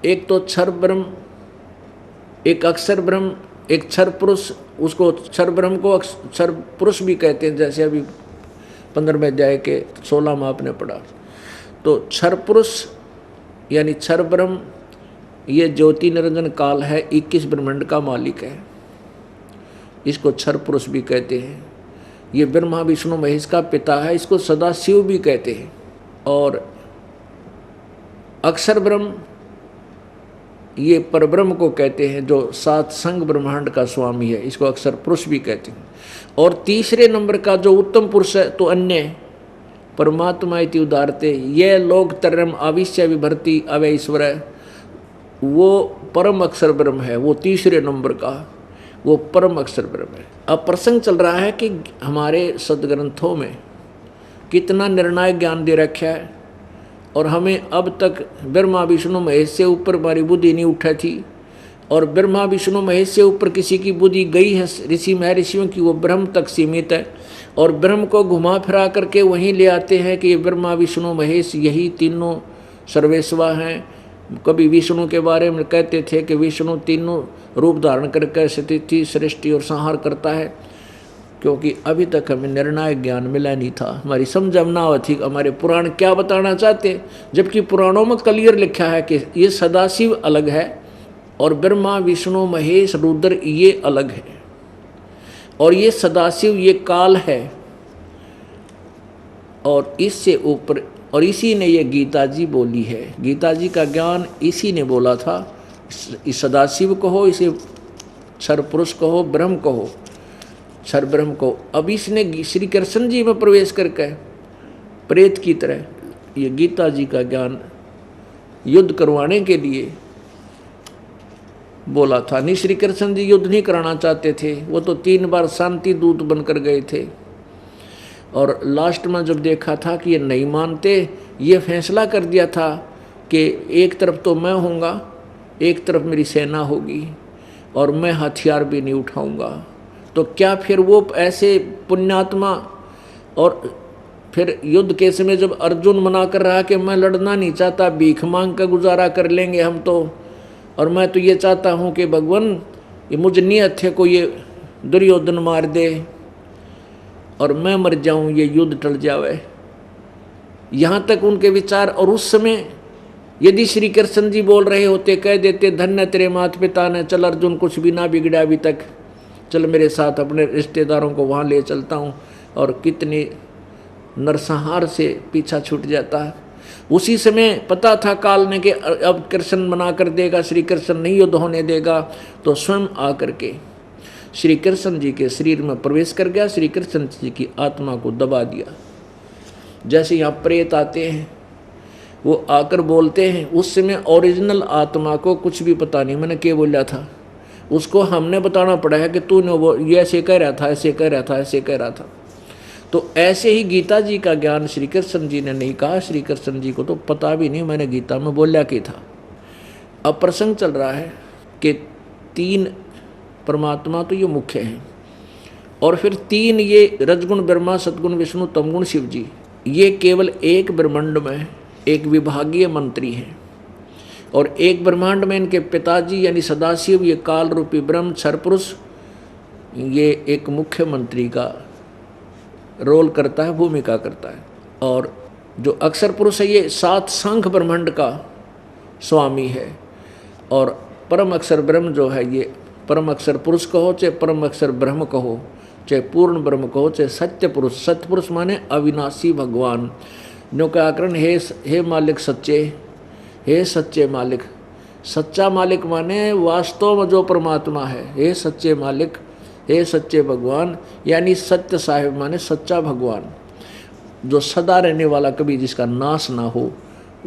एक तो क्षर ब्रह्म, एक अक्षर ब्रह्म, एक क्षर पुरुष। उसको क्षर ब्रह्म को अक्षर पुरुष भी कहते हैं, जैसे अभी 15वें अध्याय के 16 में आपने पढ़ा। तो क्षर पुरुष यानी क्षर ब्रह्म, ये ज्योति निरंजन काल है, 21 ब्रह्मांड का मालिक है, इसको क्षर पुरुष भी कहते हैं। ये ब्रह्मा विष्णु महेश का पिता है, इसको सदाशिव भी कहते हैं। और अक्षर ब्रह्म ये परब्रह्म को कहते हैं, जो सात संग ब्रह्मांड का स्वामी है, इसको अक्षर पुरुष भी कहते हैं। और तीसरे नंबर का जो उत्तम पुरुष है तो अन्य परमात्मा इति उदारते, ये लोग तरम आविश्य विभर्ति अवय ईश्वर, वो परम अक्षर ब्रह्म है, वो तीसरे नंबर का वो परम अक्षर ब्रह्म है। अब प्रसंग चल रहा है कि हमारे सदग्रंथों में कितना निर्णायक ज्ञान दे रखा है, और हमें अब तक ब्रह्मा विष्णु महेश से ऊपर हमारी बुद्धि नहीं उठा थी, और ब्रह्मा विष्णु महेश से ऊपर किसी की बुद्धि गई है ऋषि महर्षियों की, वो ब्रह्म तक सीमित है। और ब्रह्म को घुमा फिरा करके वहीं ले आते हैं कि ब्रह्मा विष्णु महेश यही तीनों सर्वेश्वर हैं। कभी विष्णु के बारे में कहते थे कि विष्णु तीनों रूप धारण करके स्थिति सृष्टि और संहार करता है, क्योंकि अभी तक हमें निर्णायक ज्ञान मिला नहीं था, हमारी समझ ना थी हमारे पुराण क्या बताना चाहते। जबकि पुराणों में क्लियर लिखा है कि ये सदाशिव अलग है और ब्रह्मा विष्णु महेश रुद्र ये अलग है, और ये सदाशिव ये काल है, और इससे ऊपर, और इसी ने ये गीता जी बोली है। गीता जी का ज्ञान इसी ने बोला था। इस सदाशिव कहो, इसे क्षर पुरुष कहो, ब्रह्म कहो, क्षर ब्रह्म को। अब इसने श्री कृष्ण जी में प्रवेश करके प्रेत की तरह ये गीता जी का ज्ञान युद्ध करवाने के लिए बोला था। नहीं, श्री कृष्ण जी युद्ध नहीं कराना चाहते थे, वो तो 3 बार शांति दूत बनकर गए थे, और लास्ट में जब देखा था कि ये नहीं मानते, ये फैसला कर दिया था कि एक तरफ तो मैं होऊंगा, एक तरफ मेरी सेना होगी, और मैं हथियार भी नहीं उठाऊंगा। तो क्या फिर वो ऐसे पुण्यात्मा, और फिर युद्ध के समय जब अर्जुन मना कर रहा कि मैं लड़ना नहीं चाहता, भीख मांग कर गुजारा कर लेंगे हम तो, और मैं तो ये चाहता हूँ कि भगवान ये मुझ नियत है को ये दुर्योधन मार दे और मैं मर जाऊं, ये युद्ध टल जावे, यहाँ तक उनके विचार। और उस समय यदि श्री कृष्ण जी बोल रहे होते, कह देते धन्य तेरे माता पिता ने, चल अर्जुन कुछ भी ना बिगड़ा अभी तक, चल मेरे साथ अपने रिश्तेदारों को वहाँ ले चलता हूँ, और कितनी नरसंहार से पीछा छूट जाता है। उसी समय पता था काल ने कि अब कृष्ण मना कर देगा, श्री कृष्ण नहीं युद्ध होने देगा, तो स्वयं आकर के श्री कृष्ण जी के शरीर में प्रवेश कर गया, श्री कृष्ण जी की आत्मा को दबा दिया। जैसे यहाँ प्रेत आते हैं, वो आकर बोलते हैं, उस समय ओरिजिनल आत्मा को कुछ भी पता नहीं मैंने क्या बोला था, उसको हमने बताना पड़ा है कि तूने वो ये ऐसे कह रहा था, ऐसे कह रहा था, ऐसे कह रहा था। तो ऐसे ही गीता जी का ज्ञान श्री कृष्ण जी ने नहीं कहा, श्री कृष्ण जी को तो पता भी नहीं मैंने गीता में बोला क्या था। अब प्रसंग चल रहा है कि 3 परमात्मा तो ये मुख्य हैं, और फिर 3 ये रजगुण ब्रह्मा, सतगुण विष्णु, तमगुण शिव जी, ये केवल एक ब्रह्मांड में एक विभागीय मंत्री हैं, और एक ब्रह्मांड में इनके पिताजी यानी सदाशिव ये काल रूपी ब्रह्म क्षर पुरुष ये एक मुख्य मंत्री का रोल करता है, भूमिका करता है। और जो अक्षर पुरुष है ये 7 शंख ब्रह्मांड का स्वामी है, और परम अक्षर ब्रह्म जो है ये परम अक्षर पुरुष कहो, चाहे परम अक्षर ब्रह्म कहो, चाहे पूर्ण ब्रह्म कहो, चाहे सत्य पुरुष। सत्य पुरुष माने अविनाशी भगवान, जो का आकरण हे मालिक सच्चे, हे सच्चे मालिक। सच्चा मालिक माने वास्तव में जो परमात्मा है, हे सच्चे मालिक, हे सच्चे भगवान, यानी सत्य साहिब माने सच्चा भगवान, जो सदा रहने वाला, कभी जिसका नाश ना हो,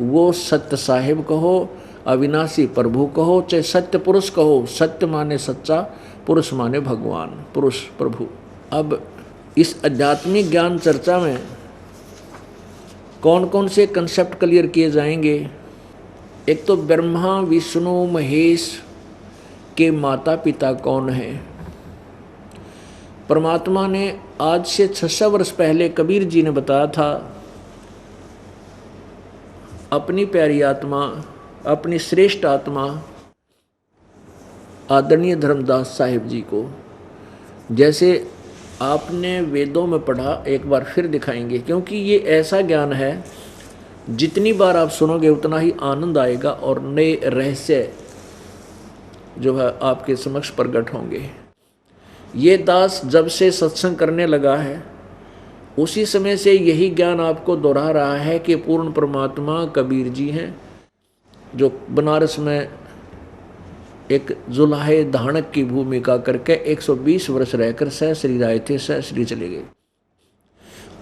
वो सत्य साहिब कहो, अविनाशी प्रभु कहो, चाहे सत्य पुरुष कहो। सत्य माने सच्चा, पुरुष माने भगवान, पुरुष प्रभु। अब इस आध्यात्मिक ज्ञान चर्चा में कौन कौन से कंसेप्ट क्लियर किए जाएंगे। एक तो ब्रह्मा विष्णु महेश के माता पिता कौन हैं। परमात्मा ने आज से 600 वर्ष पहले कबीर जी ने बताया था, अपनी प्यारी आत्मा अपनी श्रेष्ठ आत्मा आदरणीय धर्मदास साहिब जी को, जैसे आपने वेदों में पढ़ा, एक बार फिर दिखाएंगे, क्योंकि ये ऐसा ज्ञान है जितनी बार आप सुनोगे उतना ही आनंद आएगा और नए रहस्य जो है आपके समक्ष प्रकट होंगे। ये दास जब से सत्संग करने लगा है उसी समय से यही ज्ञान आपको दोहरा रहा है कि पूर्ण परमात्मा कबीर जी हैं, जो बनारस में एक जुलाहे धानक की भूमिका करके 120 वर्ष रहकर सहश्री आए थे, सहश्री चले गए।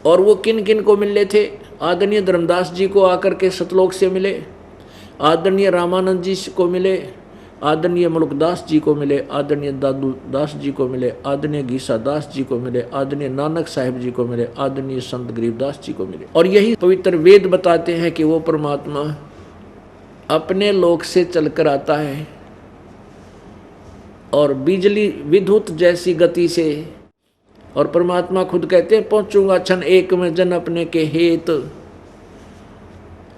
और वो किन किन को मिलने थे? आदरणीय धर्मदास जी को आकर के सतलोक से मिले, आदरणीय रामानंद जी को मिले, आदरणीय मुल्कदास जी को मिले, आदरणीय दादू दास जी को मिले, आदरणीय गीसा दास जी को मिले, आदरणीय नानक साहिब जी को मिले, आदरणीय संत गरीबदास जी को मिले। और यही पवित्र वेद बताते हैं कि वो परमात्मा अपने लोक से चलकर आता है और बिजली विद्युत जैसी गति से, और परमात्मा खुद कहते हैं पहुंचूंगा क्षण एक में जन अपने के हेत,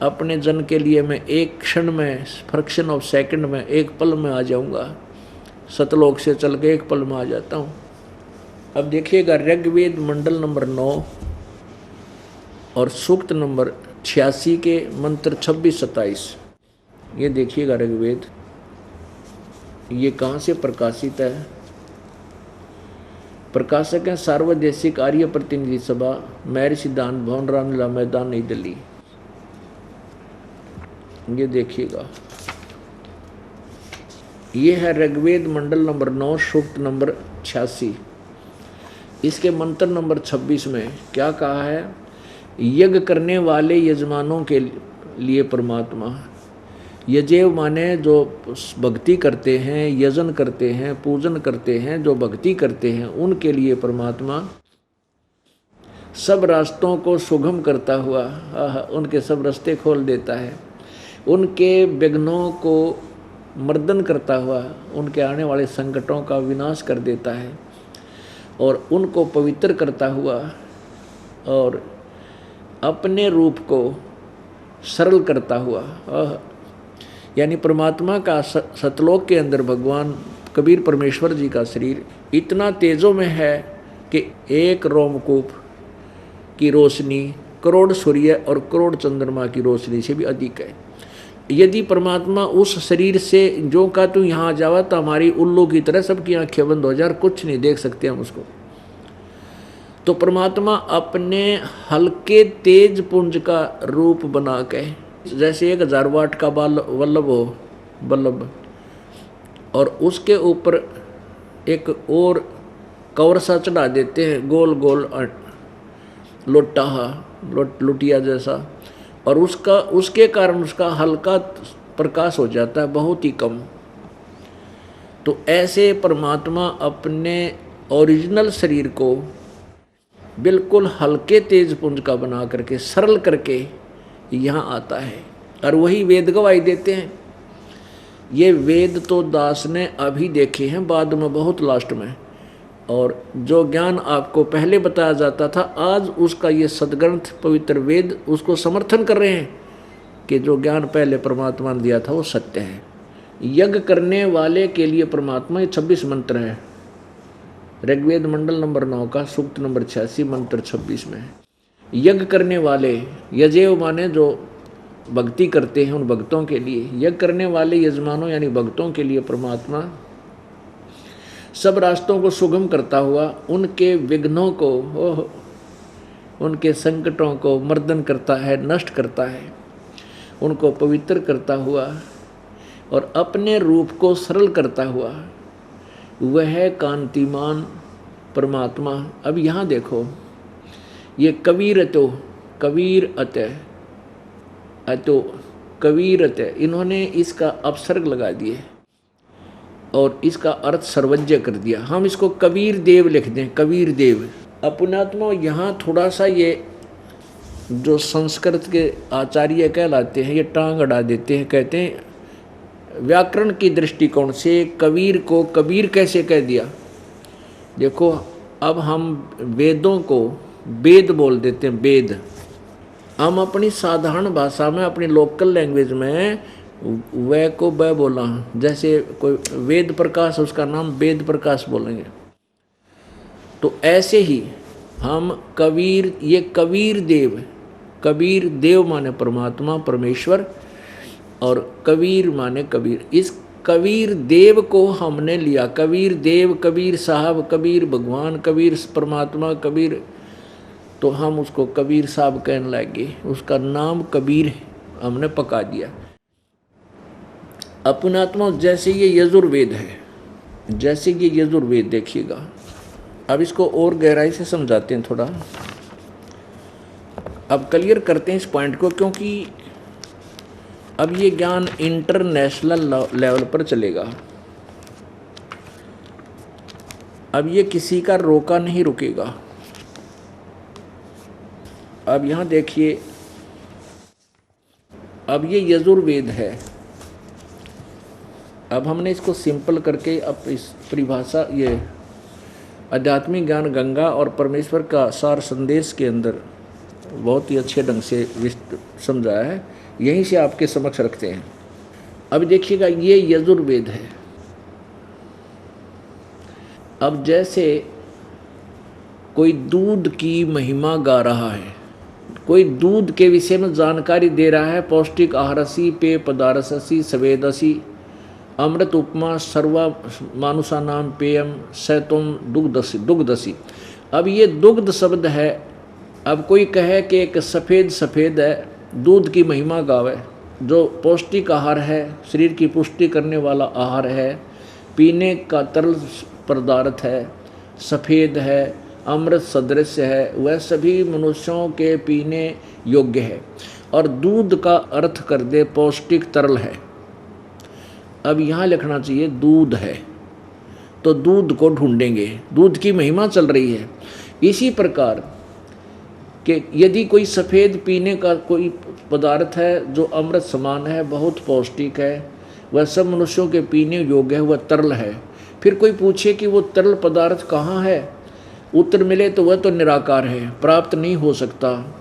अपने जन के लिए मैं एक क्षण में, फ्रैक्शन ऑफ सेकंड में, एक पल में आ जाऊंगा। सतलोक से चल के एक पल में आ जाता हूँ। अब देखिएगा ऋग्वेद मंडल नंबर 9 और सूक्त नंबर 86 के मंत्र 26-27। ये देखिएगा ऋग्वेद, ये कहाँ से प्रकाशित है? प्रकाशक हैं सार्वदेशिक आर्य प्रतिनिधि सभा, मैरी सिद्धांत भवन, रामलीला मैदान, नई दिल्ली। ये देखिएगा, ये है ऋग्वेद मंडल नंबर 9 सूक्त नंबर 86। इसके मंत्र नंबर 26 में क्या कहा है? यज्ञ करने वाले यजमानों के लिए परमात्मा, यजेव माने जो भक्ति करते हैं, यजन करते हैं, पूजन करते हैं, जो भक्ति करते हैं, उनके लिए परमात्मा सब रास्तों को सुगम करता हुआ उनके सब रास्ते खोल देता है, उनके विघ्नों को मर्दन करता हुआ उनके आने वाले संकटों का विनाश कर देता है और उनको पवित्र करता हुआ और अपने रूप को सरल करता हुआ। यानी परमात्मा का सतलोक के अंदर भगवान कबीर परमेश्वर जी का शरीर इतना तेजों में है कि एक रोमकूप की रोशनी करोड़ सूर्य और करोड़ चंद्रमा की रोशनी से भी अधिक है। यदि परमात्मा उस शरीर से जो का तू यहाँ जावा तो हमारी उल्लू की तरह सबकी आंखें बंद हो जाए, कुछ नहीं देख सकते हम उसको। तो परमात्मा अपने हल्के तेज पुंज का रूप बना के, जैसे 1000 वाट का बल्ब हो, बल्ब, और उसके ऊपर एक और कवर सा चढ़ा देते हैं, गोल गोल लुटिया जैसा, और उसके कारण उसका हल्का प्रकाश हो जाता है, बहुत ही कम। तो ऐसे परमात्मा अपने ओरिजिनल शरीर को बिल्कुल हल्के तेज पुंज का बना करके, सरल करके यहाँ आता है। और वही वेद गवाही देते हैं। ये वेद तो दास ने अभी देखे हैं, बाद में बहुत लास्ट में, और जो ज्ञान आपको पहले बताया जाता था, आज उसका ये सदग्रंथ पवित्र वेद उसको समर्थन कर रहे हैं कि जो ज्ञान पहले परमात्मा ने दिया था वो सत्य है। यज्ञ करने वाले के लिए परमात्मा, ये 26 मंत्र हैं ऋग्वेद मंडल नंबर 9 का सूक्त नंबर 86 मंत्र 26 में। यज्ञ करने वाले, यजेव माने जो भक्ति करते हैं उन भक्तों के लिए, यज्ञ करने वाले यजमानों यानी भक्तों के लिए परमात्मा सब रास्तों को सुगम करता हुआ उनके विघ्नों को, उनके संकटों को मर्दन करता है, नष्ट करता है, उनको पवित्र करता हुआ और अपने रूप को सरल करता हुआ वह कांतिमान परमात्मा। अब यहाँ देखो, ये कबीर अत, इन्होंने इसका अपसर्ग लगा दिए और इसका अर्थ सर्वज्ञ कर दिया। हम इसको कबीर देव लिख दें, कबीर देव। अपनात्मा यहाँ थोड़ा सा ये जो संस्कृत के आचार्य कहलाते हैं ये टांग अड़ा देते हैं, कहते हैं व्याकरण की दृष्टिकोण से कबीर को कबीर कैसे कह दिया। देखो अब हम वेदों को वेद बोल देते हैं, वेद। हम अपनी साधारण भाषा में, अपनी लोकल लैंग्वेज में वह को ब बोला, जैसे कोई वेद प्रकाश उसका नाम वेद प्रकाश बोलेंगे। तो ऐसे ही हम कबीर, ये कबीर देव माने परमात्मा परमेश्वर, और कबीर माने कबीर। इस कबीर देव को हमने लिया, कबीर देव, कबीर साहब, कबीर भगवान, कबीर परमात्मा, कबीर, तो हम उसको कबीर साहब कहने लगे, उसका नाम कबीर हमने पका दिया। अपनात्मा जैसे ये यजुर्वेद है, जैसे ये यजुर्वेद देखिएगा। अब इसको और गहराई से समझाते हैं थोड़ा, अब क्लियर करते हैं इस पॉइंट को, क्योंकि अब ये ज्ञान इंटरनेशनल लेवल पर चलेगा। अब ये किसी का रोका नहीं रुकेगा। अब यहाँ देखिए, अब ये यजुर्वेद है। अब हमने इसको सिंपल करके अब इस परिभाषा, ये आध्यात्मिक ज्ञान गंगा और परमेश्वर का सार संदेश के अंदर बहुत ही अच्छे ढंग से समझाया है, यहीं से आपके समक्ष रखते हैं। अब देखिएगा, ये यजुर्वेद है। अब जैसे कोई दूध की महिमा गा रहा है, कोई दूध के विषय में जानकारी दे रहा है, पौष्टिक आहारसी, पेय पदार्थसी, सवेदसी, अमृत उपमा, सर्वा मानुषा नाम पेयम, सैतुम दुग्धसी। अब ये दुग्ध शब्द है। अब कोई कहे कि एक सफ़ेद है, दूध की महिमा गावे, जो पौष्टिक आहार है, शरीर की पुष्टि करने वाला आहार है, पीने का तरल पदार्थ है, सफ़ेद है, अमृत सदृश है, वह सभी मनुष्यों के पीने योग्य है। और दूध का अर्थ कर दे पौष्टिक तरल है। अब यहाँ लिखना चाहिए दूध है, तो दूध को ढूंढेंगे, दूध की महिमा चल रही है। इसी प्रकार कि यदि कोई सफ़ेद पीने का कोई पदार्थ है जो अमृत समान है, बहुत पौष्टिक है, वह सब मनुष्यों के पीने योग्य है, वह तरल है। फिर कोई पूछे कि वो तरल पदार्थ कहाँ है, उत्तर मिले तो वह तो निराकार है, प्राप्त नहीं हो सकता।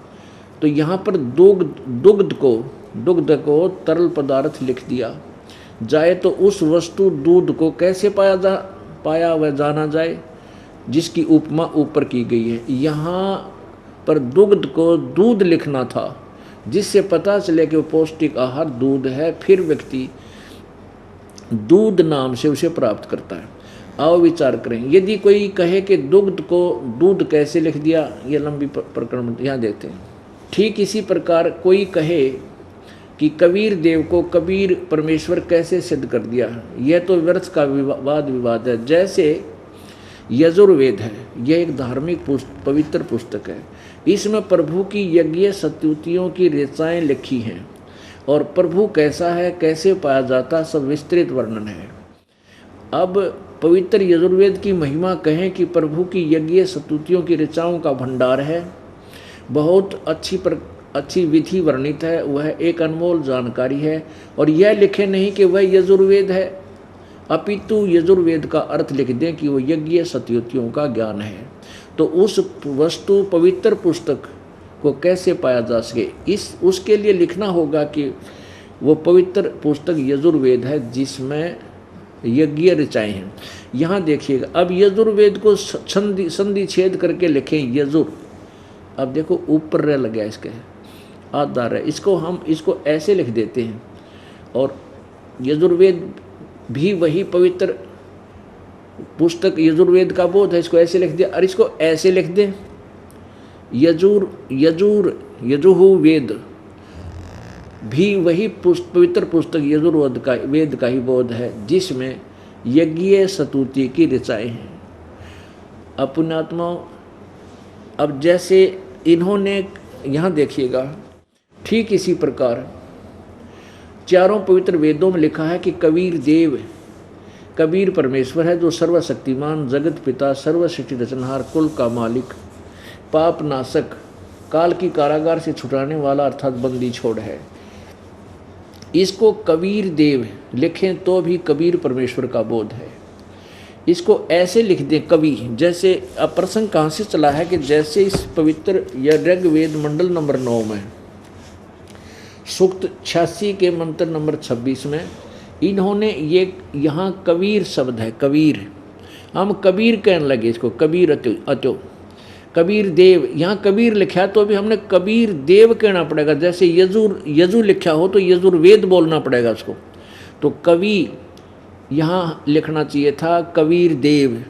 तो यहाँ पर दुग्ध को तरल पदार्थ लिख दिया जाए, तो उस वस्तु दूध को कैसे पाया वह जाना जाए, जिसकी उपमा ऊपर की गई है। यहाँ पर दुग्ध को दूध लिखना था, जिससे पता चले कि वो पौष्टिक आहार दूध है, फिर व्यक्ति दूध नाम से उसे प्राप्त करता है। आओ विचार करें, यदि कोई कहे कि दुग्ध को दूध कैसे लिख दिया, ये लंबी प्रकरण यहाँ देखते हैं। ठीक इसी प्रकार कोई कहे कि कबीर देव को कबीर परमेश्वर कैसे सिद्ध कर दिया, यह तो व्यर्थ का वाद विवाद है। जैसे यजुर्वेद है, यह एक धार्मिक पवित्र पुस्तक है, इसमें प्रभु की यज्ञ स्तुतियों की ऋचाएँ लिखी हैं, और प्रभु कैसा है, कैसे पाया जाता, सब विस्तृत वर्णन है। अब पवित्र यजुर्वेद की महिमा कहें कि प्रभु की यज्ञ स्तुतियों की ऋचाओं का भंडार है, बहुत अच्छी विधि वर्णित है, वह एक अनमोल जानकारी है। और यह लिखे नहीं कि वह यजुर्वेद है, अपितु यजुर्वेद का अर्थ लिख दें कि वह यज्ञ स्तुतियों का ज्ञान है। तो उस वस्तु पवित्र पुस्तक को कैसे पाया जा सके, उसके लिए लिखना होगा कि वो पवित्र पुस्तक यजुर्वेद है, जिसमें यज्ञ ऋचाएँ हैं। यहाँ देखिएगा, अब यजुर्वेद को संधि छेद करके लिखें यजुर। अब देखो ऊपर रह लग गया, इसके आधार है, इसको ऐसे लिख देते हैं। और यजुर्वेद भी वही पवित्र पुस्तक यजुर्वेद का बोध है, इसको ऐसे लिख दिया। और इसको ऐसे लिख दें यजुहु वेद, भी वही पवित्र पुस्तक वेद का ही बोध है, जिसमें यज्ञ स्तुति की ऋचाएँ हैं। अपनात्माओं, अब जैसे इन्होंने यहाँ देखिएगा, ठीक इसी प्रकार चारों पवित्र वेदों में लिखा है कि कबीर परमेश्वर है, जो सर्वशक्तिमान, जगत पिता, सर्वसृष्टि रचनहार, कुल का मालिक, पाप नाशक, काल की कारागार से छुटाने वाला अर्थात बंदी छोड़ है। इसको कबीर देव लिखें तो भी कबीर परमेश्वर का बोध है। इसको ऐसे लिख दें कवि, जैसे अब प्रसंग कहाँ से चला है कि जैसे इस पवित्र ऋग्वेद मंडल नंबर 9 में सूक्त 86 के मंत्र नंबर 26 में इन्होंने ये यहाँ कबीर शब्द है, कबीर, हम कबीर कहने लगे इसको, कबीर अत्यो कबीर देव, यहाँ कबीर लिखा तो भी हमने कबीर देव कहना पड़ेगा। जैसे यजु लिखा हो तो यजुर्वेद बोलना पड़ेगा उसको, तो कवि यहाँ लिखना चाहिए था कबीर देव।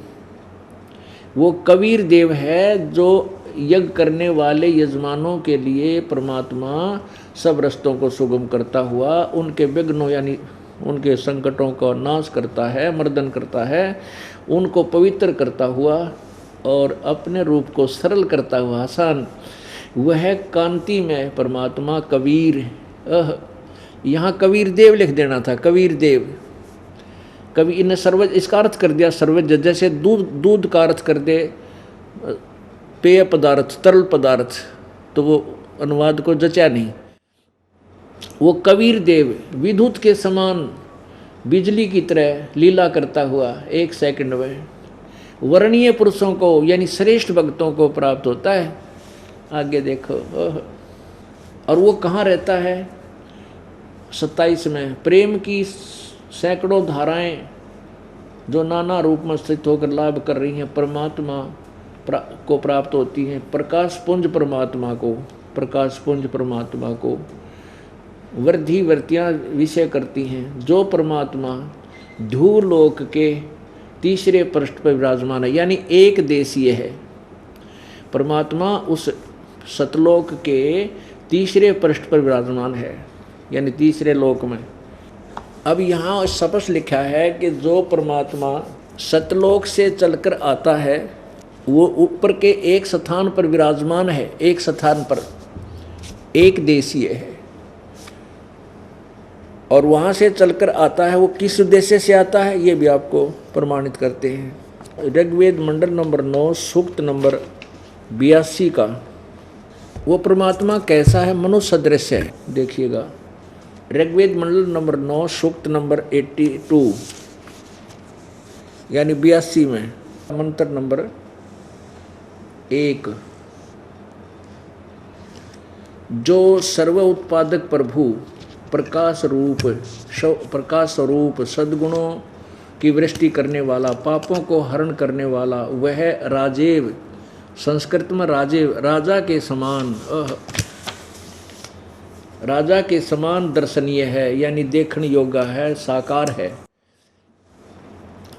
वो कबीर देव है जो यज्ञ करने वाले यजमानों के लिए परमात्मा सब रस्तों को सुगम करता हुआ उनके विघ्नों यानी उनके संकटों का नाश करता है, मर्दन करता है, उनको पवित्र करता हुआ और अपने रूप को सरल करता हुआ आसान, वह कांति में परमात्मा कबीर। यहाँ कबीर देव लिख देना था, कबीर देव। कभी इन्हें सर्वज इसका अर्थ कर दिया सर्वज, जैसे दूध का अर्थ कर दे पेय पदार्थ, तरल पदार्थ, तो वो अनुवाद को जचा नहीं। वो कबीर देव विद्युत के समान बिजली की तरह लीला करता हुआ एक सेकंड में वर्णीय पुरुषों को यानी श्रेष्ठ भक्तों को प्राप्त होता है। आगे देखो, और वो कहाँ रहता है? 27 में प्रेम की सैकड़ों धाराएं जो नाना रूप में स्थित होकर लाभ कर रही हैं परमात्मा को प्राप्त होती हैं। प्रकाश पुंज परमात्मा को, प्रकाश पुंज परमात्मा को वृद्धि वृत्तियाँ विषय करती हैं, जो परमात्मा ध्रुवलोक के तीसरे पृष्ठ पर विराजमान है, यानी एक देशीय है। परमात्मा उस सतलोक के तीसरे पृष्ठ पर विराजमान है, यानी तीसरे लोक में। अब यहाँ स्पष्ट लिखा है कि जो परमात्मा सतलोक से चलकर आता है वो ऊपर के एक स्थान पर विराजमान है, एक स्थान पर एक देशीय है, और वहाँ से चलकर आता है। वो किस उद्देश्य से आता है ये भी आपको प्रमाणित करते हैं। ऋग्वेद मंडल नंबर 9 सूक्त नंबर 82 का वो परमात्मा कैसा है? मनुष्य सदृश है। देखिएगा ऋग्वेद मंडल नंबर 9 सूक्त नंबर 82 यानी 82 में मंत्र नंबर 1, जो सर्व उत्पादक प्रभु प्रकाश स्वरूप सद्गुणों की वृष्टि करने वाला, पापों को हरण करने वाला, वह राजेव, संस्कृत में राजेव राजा के समान, राजा के समान दर्शनीय है, यानी देखने योग्य है, साकार है।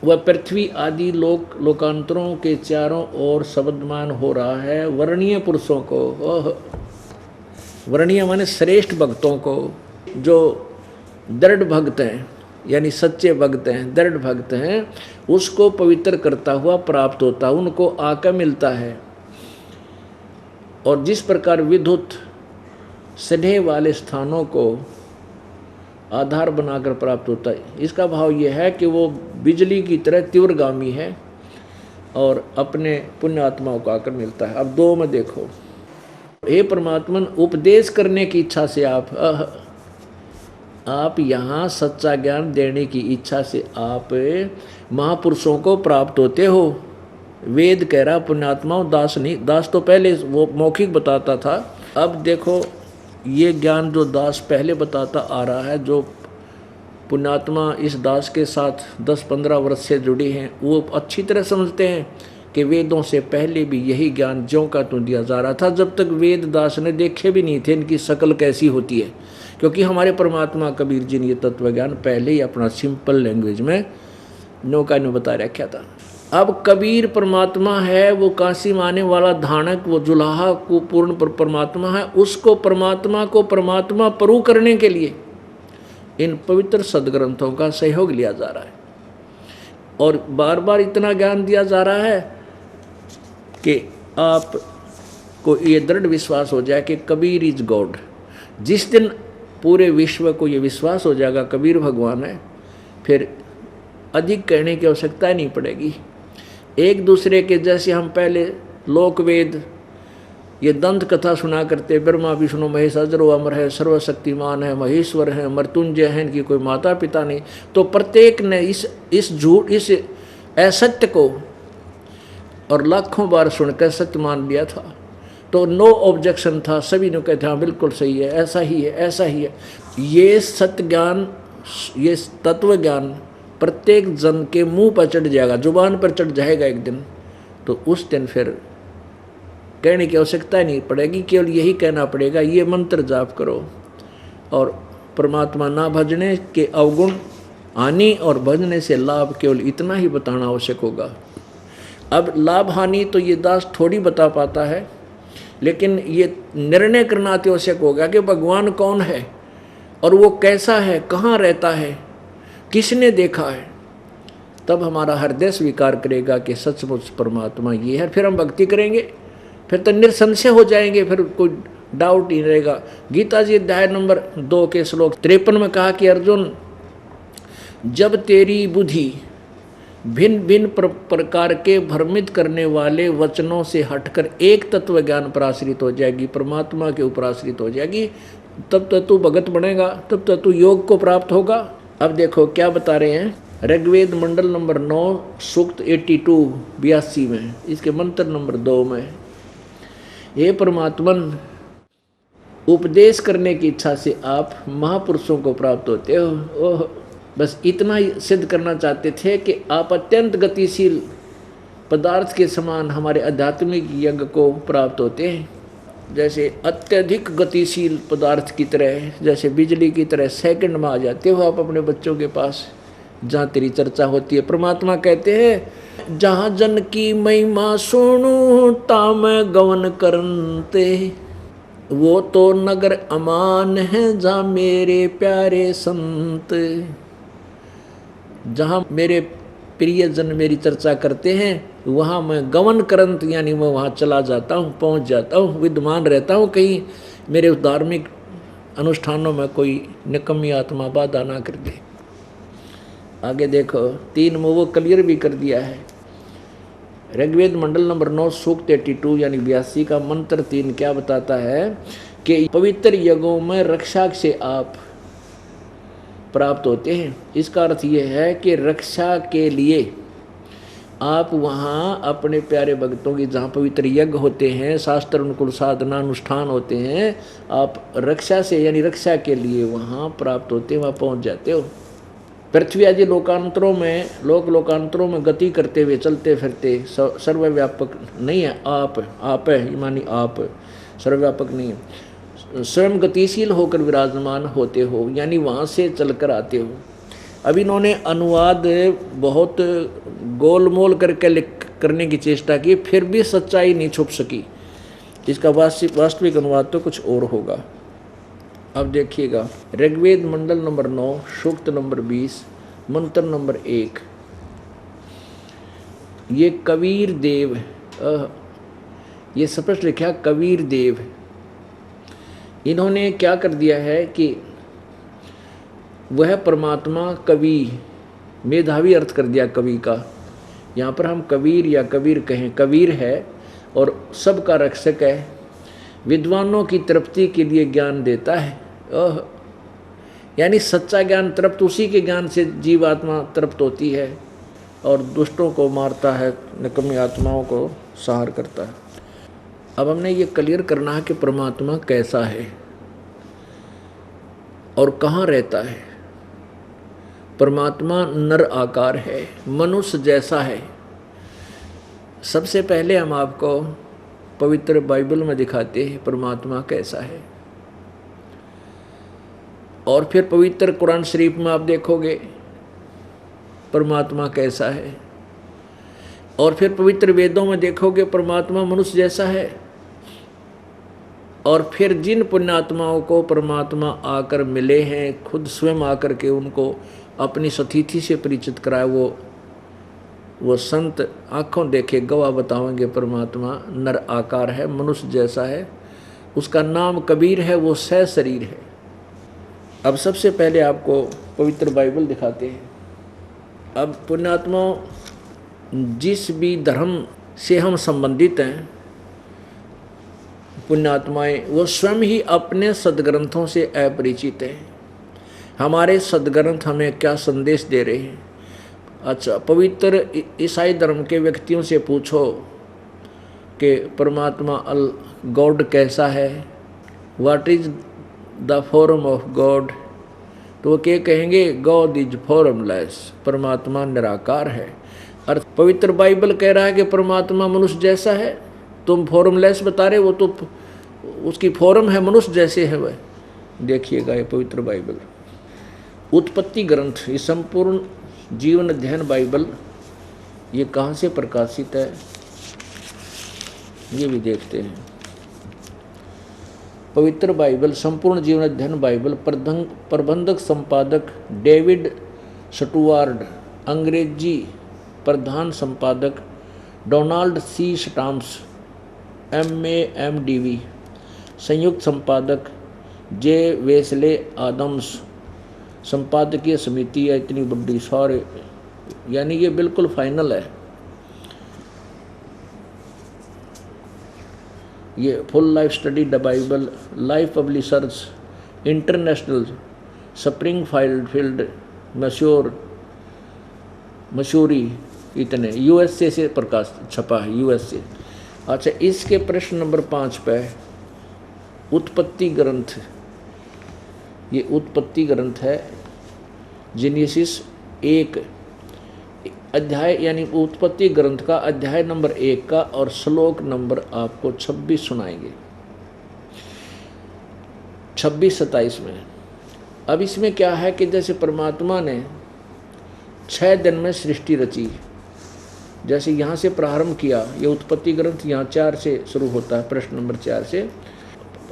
वह पृथ्वी आदि लोकांतरों के चारों ओर शब्दमान हो रहा है। वर्णीय पुरुषों को, वर्णीय माने श्रेष्ठ भक्तों को, जो दृढ़ भक्त हैं यानी सच्चे भक्त हैं, दृढ़ भक्त हैं, उसको पवित्र करता हुआ प्राप्त होता है, उनको आकर मिलता है। और जिस प्रकार विद्युत स्नेह वाले स्थानों को आधार बनाकर प्राप्त होता है, इसका भाव यह है कि वो बिजली की तरह तीव्रगामी है और अपने पुण्य आत्माओं को आकर मिलता है। अब 2 में देखो, हे परमात्मन उपदेश करने की इच्छा से आप यहाँ सच्चा ज्ञान देने की इच्छा से आप महापुरुषों को प्राप्त होते हो। वेद कह रहा पुण्यात्माओं, दास नहीं। दास तो पहले वो मौखिक बताता था, अब देखो ये ज्ञान जो दास पहले बताता आ रहा है, जो पुण्यात्मा इस दास के साथ 10-15 वर्ष से जुड़े हैं, वो अच्छी तरह समझते हैं कि वेदों से पहले भी यही ज्ञान ज्यों का त्यों दिया जा रहा था। जब तक वेद दास ने देखे भी नहीं थे इनकी शक्ल कैसी होती है, क्योंकि हमारे परमात्मा कबीर जी ने ये तत्व ज्ञान पहले ही अपना सिंपल लैंग्वेज में नौका ने बता रखा था। अब कबीर परमात्मा है, वो काशी माने वाला धानक, वो जुलाहा को पूर्ण परमात्मा है। उसको परमात्मा को परमात्मा परु करने के लिए इन पवित्र सदग्रंथों का सहयोग लिया जा रहा है, और बार बार इतना ज्ञान दिया जा रहा है कि आपको ये दृढ़ विश्वास हो जाए कि कबीर इज गॉड। जिस दिन पूरे विश्व को ये विश्वास हो जाएगा कबीर भगवान है, फिर अधिक कहने की आवश्यकता नहीं पड़ेगी। एक दूसरे के जैसे हम पहले लोक वेद ये दंत कथा सुना करते, ब्रह्मा विष्णु महेश अजरो अमर है, सर्वशक्तिमान है, महेश्वर है, मृत्युंजय है, इनकी कोई माता पिता नहीं, तो प्रत्येक ने इस झूठ, इस असत्य को और लाखों बार सुनकर सत्य मान लिया था। तो नो ऑब्जेक्शन था, सभी ने कहते हाँ बिल्कुल सही है, ऐसा ही है, ऐसा ही है। ये सत्य ज्ञान, ये तत्व ज्ञान प्रत्येक जन के मुंह पर चढ़ जाएगा, जुबान पर चढ़ जाएगा एक दिन, तो उस दिन फिर कहने की आवश्यकता नहीं पड़ेगी, केवल यही कहना पड़ेगा ये मंत्र जाप करो और परमात्मा ना भजने के अवगुण हानि और भजने से लाभ, केवल इतना ही बताना आवश्यक होगा। अब लाभ हानि तो ये दास थोड़ी बता पाता है, लेकिन ये निर्णय करना अति आवश्यक होगा कि भगवान कौन है और वो कैसा है, कहाँ रहता है, किसने देखा है। तब हमारा हृदय स्वीकार करेगा कि सचमुच परमात्मा ये है, फिर हम भक्ति करेंगे, फिर तो निसंशय हो जाएंगे, फिर कोई डाउट ही रहेगा। गीता जी अध्याय नंबर 2 के श्लोक 53 में कहा कि अर्जुन, जब तेरी बुद्धि भिन्न भिन्न प्रकार के भ्रमित करने वाले वचनों से हटकर एक तत्व ज्ञान पर आश्रित हो जाएगी, परमात्मा के ऊपर आश्रित हो जाएगी, तब तो तू भगत बनेगा, तब तो तू योग को प्राप्त होगा। अब देखो क्या बता रहे हैं, ऋग्वेद मंडल नंबर 9 सूक्त 82 में, इसके मंत्र नंबर 2 में, हे परमात्मन, उपदेश करने की इच्छा से आप महापुरुषों को प्राप्त होते हो। ओह, बस इतना ही सिद्ध करना चाहते थे कि आप अत्यंत गतिशील पदार्थ के समान हमारे आध्यात्मिक यज्ञ को प्राप्त होते हैं, जैसे अत्यधिक गतिशील पदार्थ की तरह, जैसे बिजली की तरह सेकंड में आ जाते हो आप अपने बच्चों के पास जहाँ तेरी चर्चा होती है। परमात्मा कहते हैं, जहाँ जन की महिमा सुनूं ता मैं गवन करते, वो तो नगर अमान है जहाँ मेरे प्यारे संत। जहाँ मेरे प्रियजन मेरी चर्चा करते हैं वहाँ मैं गवन करंत, यानी मैं वहाँ चला जाता हूँ, पहुँच जाता हूँ, विद्यमान रहता हूँ, कहीं मेरे उस धार्मिक अनुष्ठानों में कोई निकम्मी आत्मा बाधा ना कर दे। आगे देखो 3 में वो क्लियर भी कर दिया है। ऋग्वेद मंडल नंबर 9 सूक्त 82 यानी 82 का मंत्र 3 क्या बताता है कि पवित्र यज्ञों में रक्षा से आप प्राप्त होते हैं। इसका अर्थ ये है कि रक्षा के लिए आप वहाँ अपने प्यारे भक्तों की, जहाँ पवित्र यज्ञ होते हैं, शास्त्र अनुकूल साधना अनुष्ठान होते हैं, आप रक्षा से यानी रक्षा के लिए वहाँ प्राप्त होते हैं, वहाँ पहुँच जाते हो। पृथ्वी आदि लोकांतरों में, लोकांतरों में गति करते हुए चलते फिरते सर्वव्यापक नहीं है, आप है, मानी आप सर्वव्यापक नहीं है, स्वयं गतिशील होकर विराजमान होते हो, यानी वहाँ से चलकर आते हो। अब इन्होंने अनुवाद बहुत गोलमोल करके करने की चेष्टा की, फिर भी सच्चाई नहीं छुप सकी। इसका वास्तविक अनुवाद तो कुछ और होगा। अब देखिएगा, ऋग्वेद मंडल नंबर 9 सूक्त नंबर 20 मंत्र नंबर 1, ये कबीर देव, ये स्पष्ट लिखा कबीर देव। इन्होंने क्या कर दिया है कि वह परमात्मा कवि, मेधावी अर्थ कर दिया कवि का। यहाँ पर हम कबीर या कबीर कहें, कबीर है और सबका रक्षक है, विद्वानों की तृप्ति के लिए ज्ञान देता है। यानी सच्चा ज्ञान तृप्त, उसी के ज्ञान से जीवात्मा तृप्त होती है और दुष्टों को मारता है, निकम्मी आत्माओं को संहार करता है। अब हमने ये क्लियर करना है कि परमात्मा कैसा है और कहाँ रहता है। परमात्मा नर आकार है, मनुष्य जैसा है। सबसे पहले हम आपको पवित्र बाइबल में दिखाते हैं परमात्मा कैसा है, और फिर पवित्र कुरान शरीफ में आप देखोगे परमात्मा कैसा है, और फिर पवित्र वेदों में देखोगे परमात्मा मनुष्य जैसा है। और फिर जिन पुण्यात्माओं को परमात्मा आकर मिले हैं, खुद स्वयं आकर के उनको अपनी सतिथि से परिचित कराए, वो संत आँखों देखे गवाह बताएंगे परमात्मा नर आकार है, मनुष्य जैसा है, उसका नाम कबीर है, वो सह शरीर है। अब सबसे पहले आपको पवित्र बाइबल दिखाते हैं। अब पुण्यात्मा, जिस भी धर्म से हम संबंधित हैं, पुण्यात्माएं वो स्वयं ही अपने सद्ग्रंथों से अपरिचित हैं। हमारे सद्ग्रंथ हमें क्या संदेश दे रहे हैं। अच्छा, पवित्र ईसाई धर्म के व्यक्तियों से पूछो कि परमात्मा गॉड कैसा है, what is the form of God, तो वो क्या कहेंगे, गॉड इज फॉर्मलेस, परमात्मा निराकार है। अर्थ पवित्र बाइबल कह रहा है कि परमात्मा मनुष्य जैसा है, तुम फॉर्मलेस बता रहे, वो तो उसकी फॉर्म है मनुष्य जैसे है वह। देखिएगा ये पवित्र बाइबल, उत्पत्ति ग्रंथ, ये संपूर्ण जीवन अध्ययन बाइबल, ये कहाँ से प्रकाशित है ये भी देखते हैं। पवित्र बाइबल संपूर्ण जीवन अध्ययन बाइबल, प्रबंधक संपादक डेविड स्टुअर्ट, अंग्रेजी प्रधान संपादक डोनाल्ड सी स्टाम्स MA MDV, संयुक्त संपादक जे वेस्ले आदम्स, संपादकीय समिति है इतनी बड़ी सारे, यानी ये बिल्कुल फाइनल है। ये full life study the Bible, life publishers international, Springfield Mussoorie, इतने USA से प्रकाश छपा है, USA। अच्छा, इसके प्रश्न नंबर 5 पे उत्पत्ति ग्रंथ, ये उत्पत्ति ग्रंथ है, जेनेसिस 1 अध्याय, यानी उत्पत्ति ग्रंथ का अध्याय नंबर 1 का और श्लोक नंबर आपको 26 सुनाएंगे, 26-27 में। अब इसमें क्या है कि जैसे परमात्मा ने 6 दिन में सृष्टि रची, जैसे यहाँ से प्रारंभ किया, ये उत्पत्ति ग्रंथ यहाँ 4 से शुरू होता है, प्रश्न नंबर 4 से।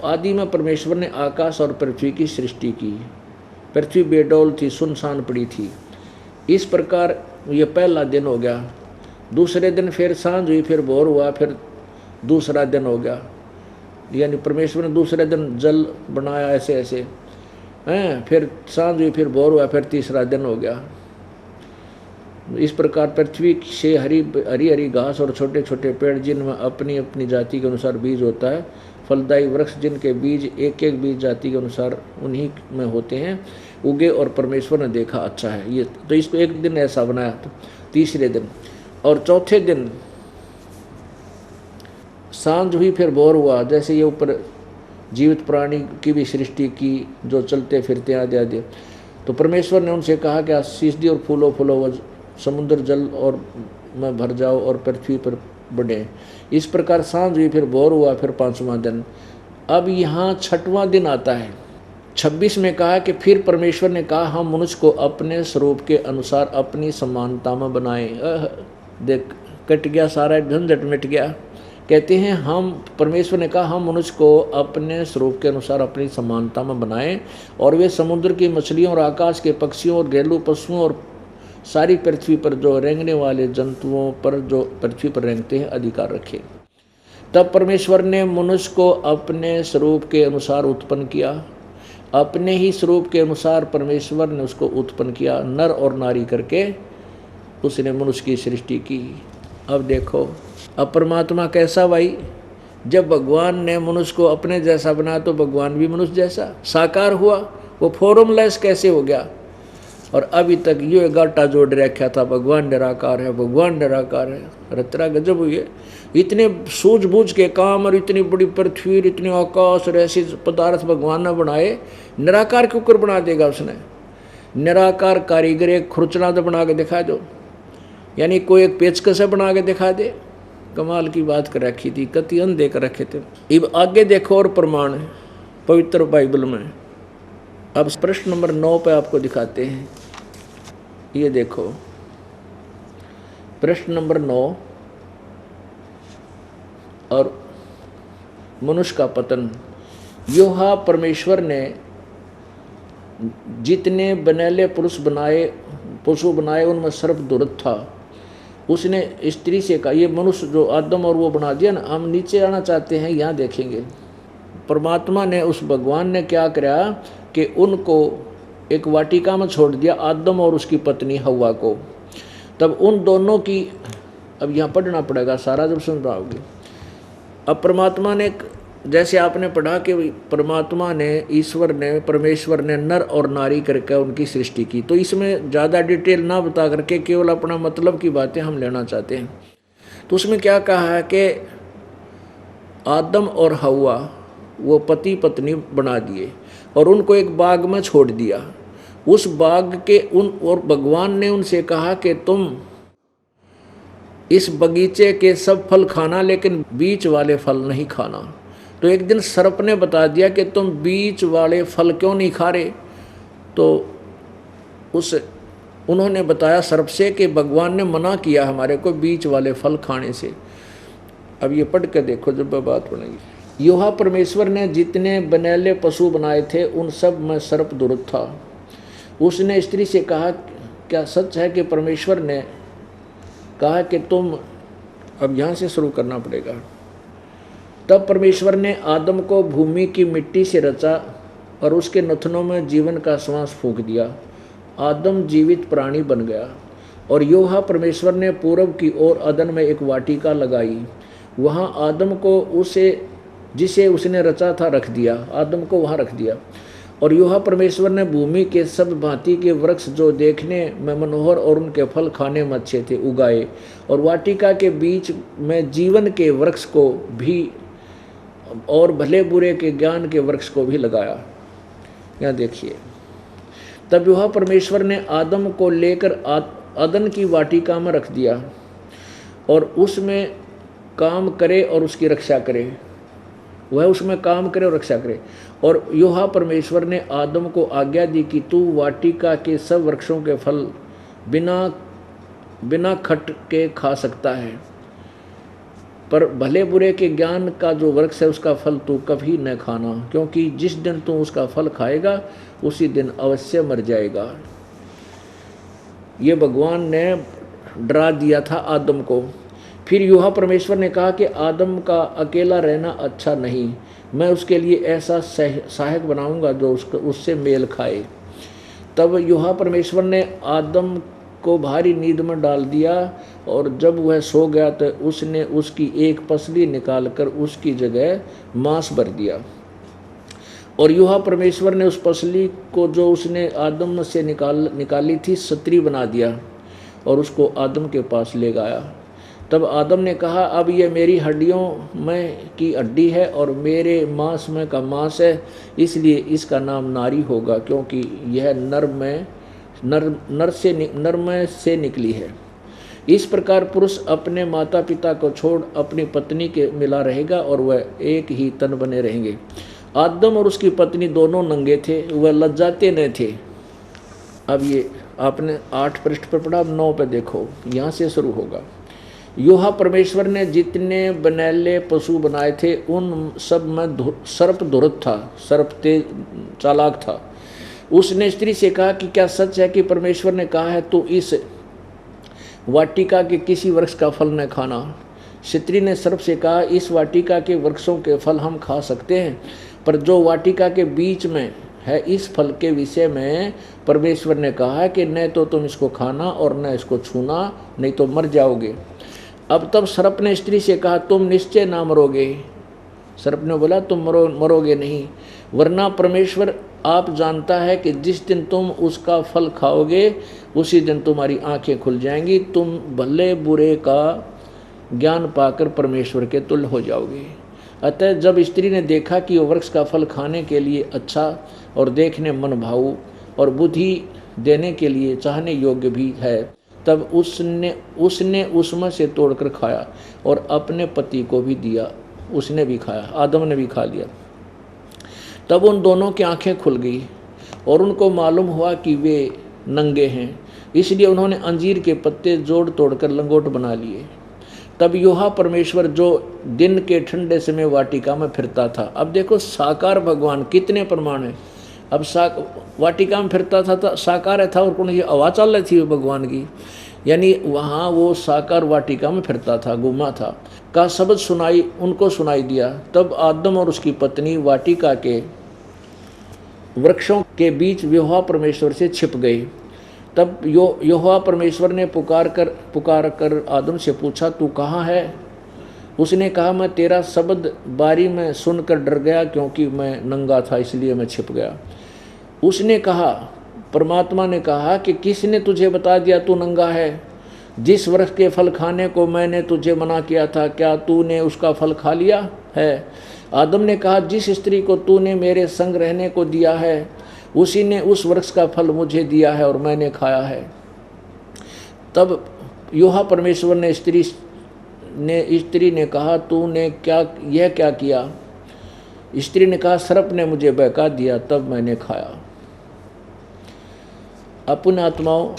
आदि में परमेश्वर ने आकाश और पृथ्वी की सृष्टि की, पृथ्वी बेडौल थी, सुनसान पड़ी थी। इस प्रकार ये पहला दिन हो गया। दूसरे दिन फिर सांझ हुई, फिर भोर हुआ, फिर दूसरा दिन हो गया, यानी परमेश्वर ने दूसरे दिन जल बनाया, ऐसे ऐसे हैं, फिर सांझ हुई, फिर भोर हुआ, फिर तीसरा दिन हो गया। इस प्रकार पृथ्वी से हरी हरी घास और छोटे छोटे पेड़, जिनमें अपनी अपनी जाति के अनुसार बीज होता है, फलदायी वृक्ष जिनके बीज एक एक बीज जाति के अनुसार उन्हीं में होते हैं, उगे, और परमेश्वर ने देखा अच्छा है। ये तो इसको एक दिन ऐसा बनाया, तो तीसरे दिन और चौथे दिन सांझ हुई, फिर भोर हुआ। जैसे ये ऊपर जीवित प्राणी की भी सृष्टि की, जो चलते फिरते आदि आदि, तो परमेश्वर ने उनसे कहा कि आशीष दी और फूलो फूलो, समुद्र जल और में भर जाओ और पृथ्वी पर बढ़े। इस प्रकार सांझ हुई, फिर भोर हुआ, फिर 5वां दिन। अब यहाँ 6वां दिन आता है। 26 में कहा कि फिर परमेश्वर ने कहा, हम मनुष्य को अपने स्वरूप के अनुसार अपनी समानता में बनाए। देख, कट गया सारा झंझट, मिट गया। कहते हैं हम, परमेश्वर ने कहा, हम मनुष्य को अपने स्वरूप के अनुसार अपनी समानता में बनाएं, और वे समुद्र की मछलियों और आकाश के पक्षियों और घरेलू पशुओं और सारी पृथ्वी पर जो रेंगने वाले जंतुओं पर, जो पृथ्वी पर रेंगते हैं, अधिकार रखे। तब परमेश्वर ने मनुष्य को अपने स्वरूप के अनुसार उत्पन्न किया, अपने ही स्वरूप के अनुसार परमेश्वर ने उसको उत्पन्न किया, नर और नारी करके उसने मनुष्य की सृष्टि की। अब देखो, अब परमात्मा कैसा भाई, जब भगवान ने मनुष्य को अपने जैसा बनाया तो भगवान भी मनुष्य जैसा साकार हुआ, वो फॉर्मलेस कैसे हो गया। और अभी तक ये गाटा जोड़ रखा था, भगवान निराकार है, भगवान निराकार है। रतरा गजब हुई है, इतने सूझबूझ के काम और इतनी बड़ी पृथ्वी, इतने आकाश और ऐसे पदार्थ भगवान ने बनाए, निराकार के ऊपर बना देगा उसने। निराकार कारीगर एक खुरचना तो बना के दिखा दो, यानी कोई एक पेचकस बना के दिखा दे, कमाल की बात कर रखी थी, कति अंधे कर रखे थे। अब आगे देखो और प्रमाण पवित्र बाइबल में। अब प्रश्न नंबर 9 पे आपको दिखाते हैं, ये देखो प्रश्न नंबर 9, और मनुष्य का पतन। योहा परमेश्वर ने जितने बनेले पशु बनाए उनमें सर्वदुर्लभ था। उसने स्त्री से कहा, ये मनुष्य जो आदम और वो बना दिया ना, हम नीचे आना चाहते हैं, यहाँ देखेंगे। परमात्मा ने, उस भगवान ने क्या करा कि उनको एक वाटिका में छोड़ दिया, आदम और उसकी पत्नी हव्वा को। तब उन दोनों की, अब यहाँ पढ़ना पड़ेगा सारा जब सुन पाओगे। अब परमात्मा ने, जैसे आपने पढ़ा कि परमात्मा ने, ईश्वर ने, परमेश्वर ने नर और नारी करके उनकी सृष्टि की। तो इसमें ज़्यादा डिटेल ना बता करके केवल अपना मतलब की बातें हम लेना चाहते हैं। तो उसमें क्या कहा है कि आदम और हव्वा वो पति पत्नी बना दिए और उनको एक बाग में छोड़ दिया। उस बाग के और भगवान ने उनसे कहा कि तुम इस बगीचे के सब फल खाना लेकिन बीच वाले फल नहीं खाना। तो एक दिन सर्प ने बता दिया कि तुम बीच वाले फल क्यों नहीं खा रहे। तो उन्होंने बताया सर्प से कि भगवान ने मना किया हमारे को बीच वाले फल खाने से। अब ये पढ़ के देखो जब बात बनेगी। योहा परमेश्वर ने जितने बनेले पशु बनाए थे उन सब में सर्प दुरुत था। उसने स्त्री से कहा, क्या सच है कि परमेश्वर ने कहा कि तुम, अब यहाँ से शुरू करना पड़ेगा। तब परमेश्वर ने आदम को भूमि की मिट्टी से रचा और उसके नथनों में जीवन का श्वास फूंक दिया। आदम जीवित प्राणी बन गया। और योहा परमेश्वर ने पूरब की ओर अदन में एक वाटिका लगाई। वहाँ आदम को जिसे उसने रचा था रख दिया, आदम को वहाँ रख दिया। और योहा परमेश्वर ने भूमि के सब भांति के वृक्ष जो देखने में मनोहर और उनके फल खाने में अच्छे थे उगाए, और वाटिका के बीच में जीवन के वृक्ष को भी और भले बुरे के ज्ञान के वृक्ष को भी लगाया। यहाँ देखिए, तब योहा परमेश्वर ने आदम को लेकर अदन की वाटिका में रख दिया और उसमें काम करे और उसकी रक्षा करे। वह उसमें काम करे और रक्षा करे। और योहा परमेश्वर ने आदम को आज्ञा दी कि तू वाटिका के सब वृक्षों के फल बिना खट के खा सकता है, पर भले बुरे के ज्ञान का जो वृक्ष है उसका फल तू कभी न खाना, क्योंकि जिस दिन तू उसका फल खाएगा उसी दिन अवश्य मर जाएगा। ये भगवान ने डरा दिया था आदम को। फिर योहा परमेश्वर ने कहा कि आदम का अकेला रहना अच्छा नहीं, मैं उसके लिए ऐसा सहायक बनाऊंगा जो उससे मेल खाए। तब योहा परमेश्वर ने आदम को भारी नींद में डाल दिया और जब वह सो गया तो उसने उसकी एक पसली निकालकर उसकी जगह मांस भर दिया। और योहा परमेश्वर ने उस पसली को जो उसने आदम से निकाली थी सत्री बना दिया और उसको आदम के पास ले गया। तब आदम ने कहा, अब ये मेरी हड्डियों में की हड्डी है और मेरे मांस में का मांस है, इसलिए इसका नाम नारी होगा, क्योंकि यह नर में से निकली है। इस प्रकार पुरुष अपने माता पिता को छोड़ अपनी पत्नी के मिला रहेगा और वह एक ही तन बने रहेंगे। आदम और उसकी पत्नी दोनों नंगे थे, वह लज्जाते न थे। अब ये आपने 8 पृष्ठ पर पढ़ा, 9 पे देखो, यहाँ से शुरू होगा। योहा परमेश्वर ने जितने बनेले पशु बनाए थे उन सब में सर्प दुरुत था, सर्प तेज चालाक था। उसने स्त्री से कहा कि क्या सच है कि परमेश्वर ने कहा है तू इस वाटिका के किसी वृक्ष का फल न खाना। स्त्री ने सर्प से कहा, इस वाटिका के वृक्षों के फल हम खा सकते हैं, पर जो वाटिका के बीच में है इस फल के विषय में परमेश्वर ने कहा है कि न तो तुम इसको खाना और न इसको छूना, नहीं तो मर जाओगे। अब तब सर्प ने स्त्री से कहा, तुम निश्चय ना मरोगे। सर्प ने बोला, तुम मरोगे नहीं, वरना परमेश्वर आप जानता है कि जिस दिन तुम उसका फल खाओगे उसी दिन तुम्हारी आंखें खुल जाएंगी, तुम भले बुरे का ज्ञान पाकर परमेश्वर के तुल्य हो जाओगे। अतः जब स्त्री ने देखा कि वह वृक्ष का फल खाने के लिए अच्छा और देखने मन भाऊ और बुद्धि देने के लिए चाहने योग्य भी है, तब उसने उसमें से तोड़कर खाया और अपने पति को भी दिया, उसने भी खाया, आदम ने भी खा लिया। तब उन दोनों की आंखें खुल गई और उनको मालूम हुआ कि वे नंगे हैं, इसलिए उन्होंने अंजीर के पत्ते जोड़ तोड़कर लंगोट बना लिए। तब योहा परमेश्वर जो दिन के ठंडे समय वाटिका में फिरता था, अब देखो साकार भगवान, कितने प्रमाण है। अब वाटिका में फिरता था, साकार था और कौन ये आवाज़ चल रही थी भगवान की, यानी वहाँ वो साकार वाटिका में फिरता था, घूमा था, का शब्द उनको सुनाई दिया। तब आदम और उसकी पत्नी वाटिका के वृक्षों के बीच यहोवा परमेश्वर से छिप गए। तब यहोवा परमेश्वर ने पुकार कर आदम से पूछा, तू कहाँ है? उसने कहा, मैं तेरा शब्द बारी में सुनकर डर गया, क्योंकि मैं नंगा था इसलिए मैं छिप गया। उसने कहा, परमात्मा ने कहा कि किसने तुझे बता दिया तू नंगा है? जिस वृक्ष के फल खाने को मैंने तुझे मना किया था, क्या तूने उसका फल खा लिया है? आदम ने कहा, जिस स्त्री को तूने मेरे संग रहने को दिया है उसी ने उस वृक्ष का फल मुझे दिया है और मैंने खाया है। तब यहोवा परमेश्वर ने स्त्री ने कहा, तूने यह क्या किया? स्त्री ने कहा, सर्प ने मुझे बहका दिया, तब मैंने खाया। पुण्य आत्माओं,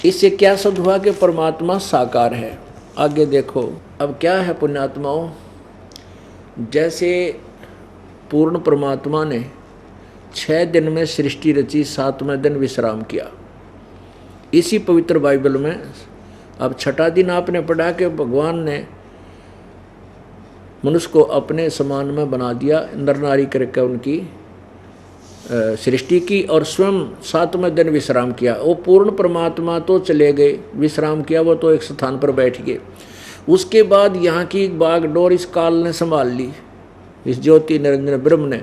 इससे क्या सिद्ध हुआ कि परमात्मा साकार है। आगे देखो अब क्या है पुण्य आत्माओं, जैसे पूर्ण परमात्मा ने 6 दिन में सृष्टि रची, 7वें दिन विश्राम किया। इसी पवित्र बाइबल में अब 6ठा दिन आपने पढ़ा कि भगवान ने मनुष्य को अपने समान में बना दिया, नर नारी करके उनकी सृष्टि की और स्वयं 7वें दिन विश्राम किया। वो पूर्ण परमात्मा तो चले गए, विश्राम किया, वो तो एक स्थान पर बैठ गए। उसके बाद यहाँ की बागडोर इस काल ने संभाल ली, इस ज्योति निरंजन ब्रह्म ने,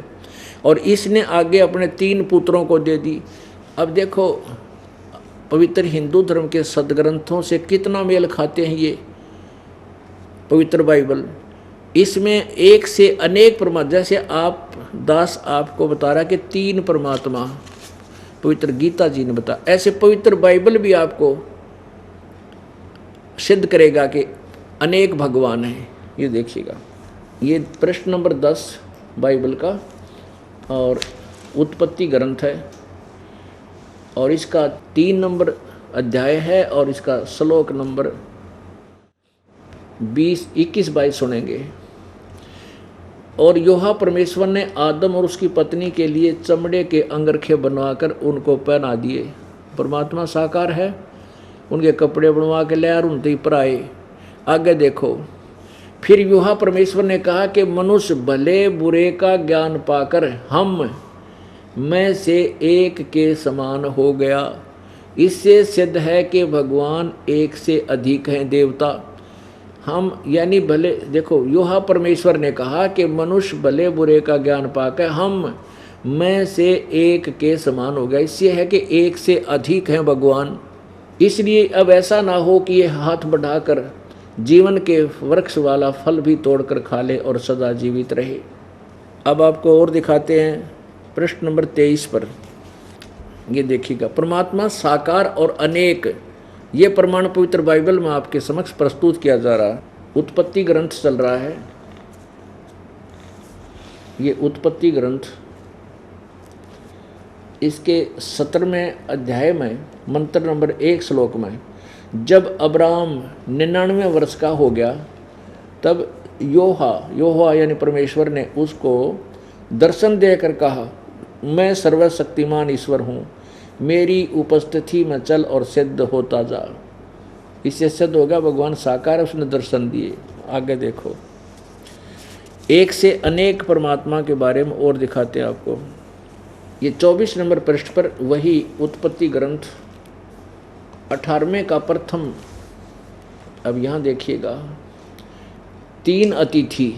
और इसने आगे अपने 3 पुत्रों को दे दी। अब देखो पवित्र हिंदू धर्म के सदग्रंथों से कितना मेल खाते हैं ये पवित्र बाइबल। इसमें एक से अनेक परमात्मा, जैसे आप दास आपको बता रहा कि 3 परमात्मा पवित्र गीता जी ने बताया, ऐसे पवित्र बाइबल भी आपको सिद्ध करेगा कि अनेक भगवान हैं। ये देखिएगा, ये प्रश्न नंबर 10 बाइबल का और उत्पत्ति ग्रंथ है और इसका 3 नंबर अध्याय है और इसका श्लोक नंबर 20, 21, 22 सुनेंगे। और यहोवा परमेश्वर ने आदम और उसकी पत्नी के लिए चमड़े के अंगरखे बनवाकर उनको पहना दिए। परमात्मा साकार है, उनके कपड़े बनवा के ले और उनके पर आए। आगे देखो, फिर यहोवा परमेश्वर ने कहा कि मनुष्य भले बुरे का ज्ञान पाकर हम में से एक के समान हो गया। इससे सिद्ध है कि भगवान एक से अधिक हैं देवता। हम यानी भले, देखो यहोवा परमेश्वर ने कहा कि मनुष्य भले बुरे का ज्ञान पाकर हम में से एक के समान हो गया। इससे है कि एक से अधिक हैं भगवान। इसलिए अब ऐसा ना हो कि ये हाथ बढ़ाकर जीवन के वृक्ष वाला फल भी तोड़कर खा ले और सदा जीवित रहे। अब आपको और दिखाते हैं प्रश्न नंबर 23 पर। ये देखिएगा, परमात्मा साकार और अनेक, ये प्रमाण पवित्र बाइबल में आपके समक्ष प्रस्तुत किया जा रहा है। उत्पत्ति ग्रंथ चल रहा है, ये उत्पत्ति ग्रंथ इसके 17वें अध्याय में मंत्र नंबर 1 श्लोक में, जब अब्राहम 99 वर्ष का हो गया तब यहोवा यानी परमेश्वर ने उसको दर्शन देकर कहा, मैं सर्वशक्तिमान ईश्वर हूँ, मेरी उपस्थिति में चल और सिद्ध होता जा। इससे सिद्ध होगा भगवान साकार, उसने दर्शन दिए। आगे देखो, एक से अनेक परमात्मा के बारे में और दिखाते हैं आपको। ये 24 नंबर पृष्ठ पर वही उत्पत्ति ग्रंथ 18वें का प्रथम। अब यहाँ देखिएगा, 3 अतिथि।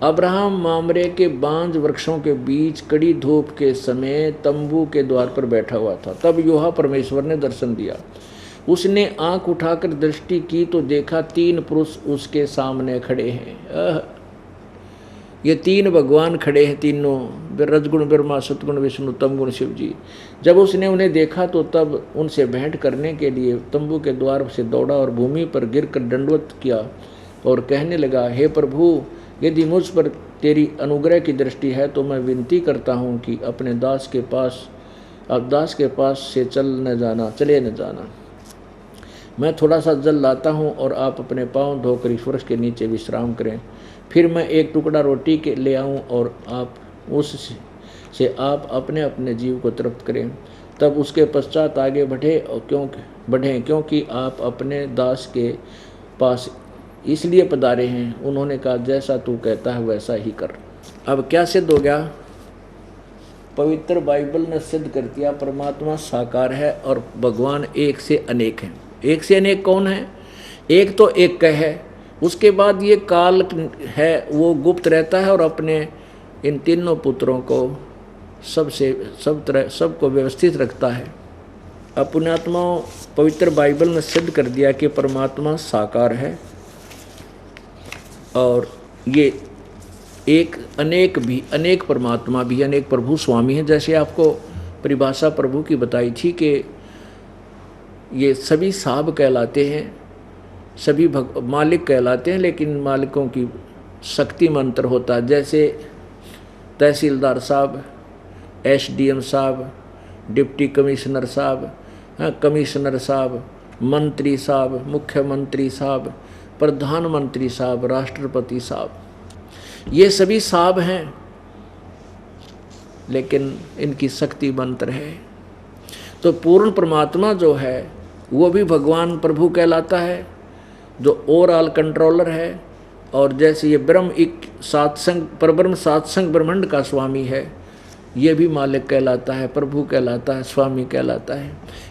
अब्राहम मामरे के बांज वृक्षों के बीच कड़ी धूप के समय तंबू के द्वार पर बैठा हुआ था। तब यहोवा परमेश्वर ने दर्शन दिया। उसने आंख उठाकर दृष्टि की तो देखा 3 पुरुष उसके सामने खड़े हैं। ये 3 भगवान खड़े हैं, तीनों रजगुण ब्रह्मा, सतगुण विष्णु, तमगुण शिव जी। जब उसने उन्हें देखा तो तब उनसे भेंट करने के लिए तंबू के द्वार से दौड़ा और भूमि पर गिरकर दंडवत किया और कहने लगा, हे प्रभु, यदि मुझ पर तेरी अनुग्रह की दृष्टि है तो मैं विनती करता हूँ कि अपने दास के पास से चले न जाना। मैं थोड़ा सा जल लाता हूँ और आप अपने पाँव धोकर इस वृक्ष के नीचे विश्राम करें। फिर मैं एक टुकड़ा रोटी के ले आऊँ और आप उससे आप अपने अपने जीव को तृप्त करें। तब उसके पश्चात आगे बढ़ें क्योंकि आप अपने दास के पास इसलिए पधारे हैं। उन्होंने कहा, जैसा तू कहता है वैसा ही कर। अब क्या सिद्ध हो गया? पवित्र बाइबल ने सिद्ध कर दिया परमात्मा साकार है और भगवान एक से अनेक हैं। एक से अनेक कौन है? एक तो एक है, उसके बाद ये काल है वो गुप्त रहता है और अपने इन तीनों पुत्रों को सबको व्यवस्थित रखता है। अब पुण्यात्माओं, पवित्र बाइबल ने सिद्ध कर दिया कि परमात्मा साकार है और ये अनेक परमात्मा भी, अनेक प्रभु स्वामी हैं। जैसे आपको परिभाषा प्रभु की बताई थी कि ये सभी साहब कहलाते हैं, सभी मालिक कहलाते हैं, लेकिन मालिकों की शक्ति में अंतर होता है। जैसे तहसीलदार साहब, SDM साहब, डिप्टी कमिश्नर साहब, कमिश्नर साहब, मंत्री साहब, मुख्यमंत्री साहब, प्रधानमंत्री साहब, राष्ट्रपति साहब, ये सभी साहब हैं, लेकिन इनकी शक्ति में अंतर है। तो पूर्ण परमात्मा जो है वो भी भगवान प्रभु कहलाता है, जो ओवरऑल कंट्रोलर है। और जैसे ये ब्रह्म एक परब्रह्म सातसंग ब्रह्मांड का स्वामी है, ये भी मालिक कहलाता है, प्रभु कहलाता है, स्वामी कहलाता है।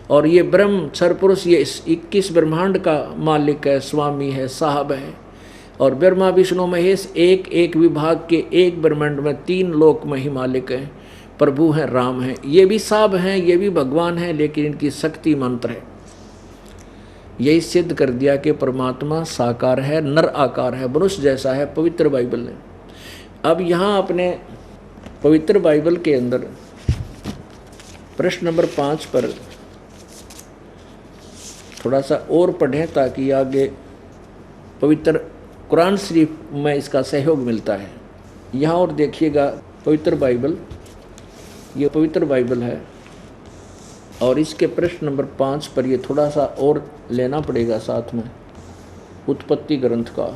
और ये ब्रह्म सरपुरुष ये 21 ब्रह्मांड का मालिक है, स्वामी है, साहब है। और ब्रह्मा विष्णु महेश एक एक विभाग के एक ब्रह्मांड में 3 लोक में ही मालिक हैं, प्रभु हैं, राम हैं। ये भी साहब हैं, ये भी भगवान हैं, लेकिन इनकी शक्ति मंत्र है। यही सिद्ध कर दिया कि परमात्मा साकार है, नर आकार है, मनुष्य जैसा है, पवित्र बाइबल ने। अब यहाँ अपने पवित्र बाइबल के अंदर प्रश्न नंबर 5 पर थोड़ा सा और पढ़ें ताकि आगे पवित्र कुरान शरीफ में इसका सहयोग मिलता है। यहाँ और देखिएगा पवित्र बाइबल, ये पवित्र बाइबल है और इसके प्रश्न नंबर 5 पर ये थोड़ा सा और लेना पड़ेगा साथ में, उत्पत्ति ग्रंथ का।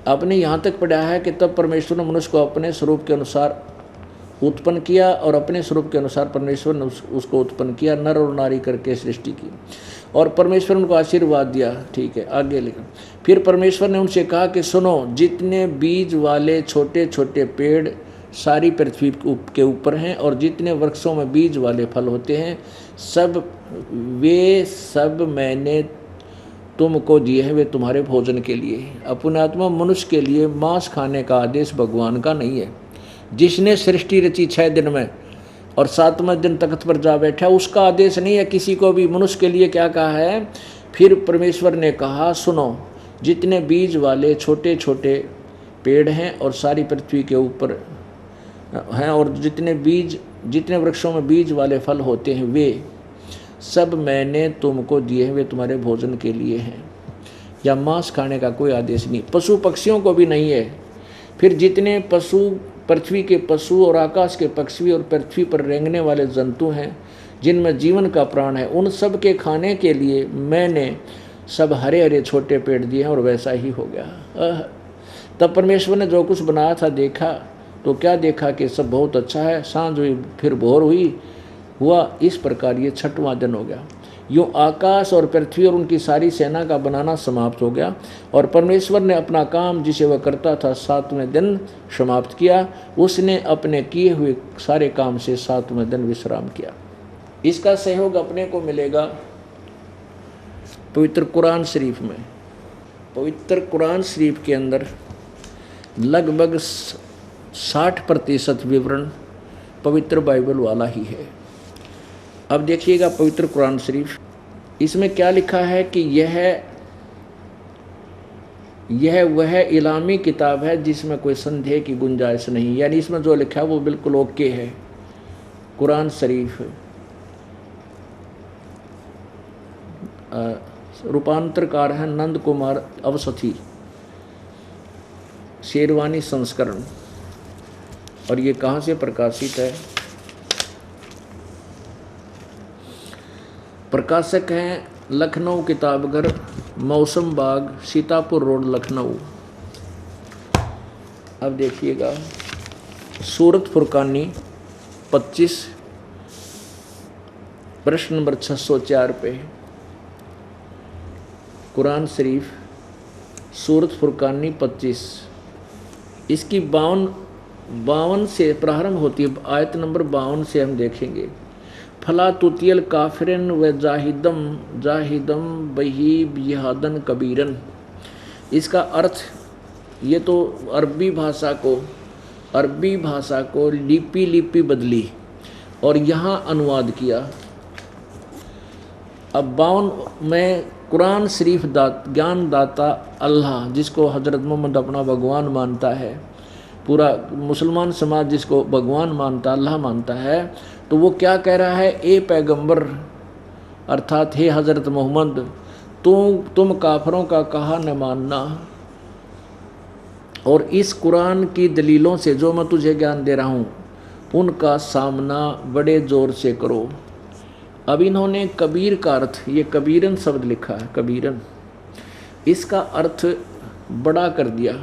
आपने यहाँ तक पढ़ा है कि तब परमेश्वर ने मनुष्य को अपने स्वरूप के अनुसार उत्पन्न किया और अपने स्वरूप के अनुसार परमेश्वर ने उसको उत्पन्न किया, नर और नारी करके सृष्टि की। और परमेश्वर ने उनको आशीर्वाद दिया। ठीक है, आगे लिखा, फिर परमेश्वर ने उनसे कहा कि सुनो, जितने बीज वाले छोटे छोटे पेड़ सारी पृथ्वी के ऊपर हैं और जितने वृक्षों में बीज वाले फल होते हैं, वे सब मैंने तुमको दिए हैं, वे तुम्हारे भोजन के लिए। पुण्यात्मा, मनुष्य के लिए मांस खाने का आदेश भगवान का नहीं है। जिसने सृष्टि रची 6 दिन में और 7वें दिन तख्त पर जा बैठा, उसका आदेश नहीं है किसी को भी। मनुष्य के लिए क्या कहा है? फिर परमेश्वर ने कहा, सुनो, जितने बीज वाले छोटे छोटे पेड़ हैं और सारी पृथ्वी के ऊपर हैं और जितने वृक्षों में बीज वाले फल होते हैं, वे सब मैंने तुमको दिए हैं, वे तुम्हारे भोजन के लिए हैं। या मांस खाने का कोई आदेश नहीं, पशु पक्षियों को भी नहीं है। फिर जितने पशु, पृथ्वी के पशु और आकाश के पक्षी और पृथ्वी पर रेंगने वाले जंतु हैं, जिनमें जीवन का प्राण है, उन सब के खाने के लिए मैंने सब हरे हरे छोटे पेड़ दिए हैं। और वैसा ही हो गया। तब परमेश्वर ने जो कुछ बनाया था देखा तो क्या देखा कि सब बहुत अच्छा है। सांझ हुई, फिर भोर हुआ, इस प्रकार ये 6वां दिन हो गया। यूँ आकाश और पृथ्वी और उनकी सारी सेना का बनाना समाप्त हो गया और परमेश्वर ने अपना काम जिसे वह करता था 7वें दिन समाप्त किया। उसने अपने किए हुए सारे काम से 7वें दिन विश्राम किया। इसका सहयोग अपने को मिलेगा पवित्र कुरान शरीफ में। पवित्र कुरान शरीफ के अंदर लगभग 60% विवरण पवित्र बाइबल वाला ही है। अब देखिएगा पवित्र कुरान शरीफ, इसमें क्या लिखा है कि यह वह इलामी किताब है जिसमें कोई संदेह की गुंजाइश नहीं। यानी इसमें जो लिखा है वो बिल्कुल ओके है। कुरान शरीफ रूपांतरकार है नंद कुमार अवसथी, शेरवानी संस्करण। और ये कहाँ से प्रकाशित है? प्रकाशक हैं लखनऊ किताबघर, मौसम बाग, सीतापुर रोड, लखनऊ। अब देखिएगा सूरत फुरकानी 25 प्रश्न नंबर 604 पे कुरान शरीफ सूरत फुरकानी 25, इसकी 52 से प्रारंभ होती है। आयत नंबर 52 से हम देखेंगे। फला तुतियल काफिरन व जाहिदम बही बिहादन कबीरन। इसका अर्थ, ये तो अरबी भाषा को लिपि बदली और यहाँ अनुवाद किया। अब 52 में कुरान शरीफ ज्ञान दाता अल्लाह, जिसको हज़रत मोहम्मद अपना भगवान मानता है, पूरा मुसलमान समाज जिसको भगवान मानता, अल्लाह मानता है, तो वो क्या कह रहा है, ए पैगंबर अर्थात हे हज़रत मोहम्मद, तुम काफरों का कहा न मानना, और इस कुरान की दलीलों से जो मैं तुझे ज्ञान दे रहा हूँ उनका सामना बड़े ज़ोर से करो। अब इन्होंने कबीर का अर्थ, ये कबीरन शब्द लिखा है, कबीरन, इसका अर्थ बड़ा कर दिया।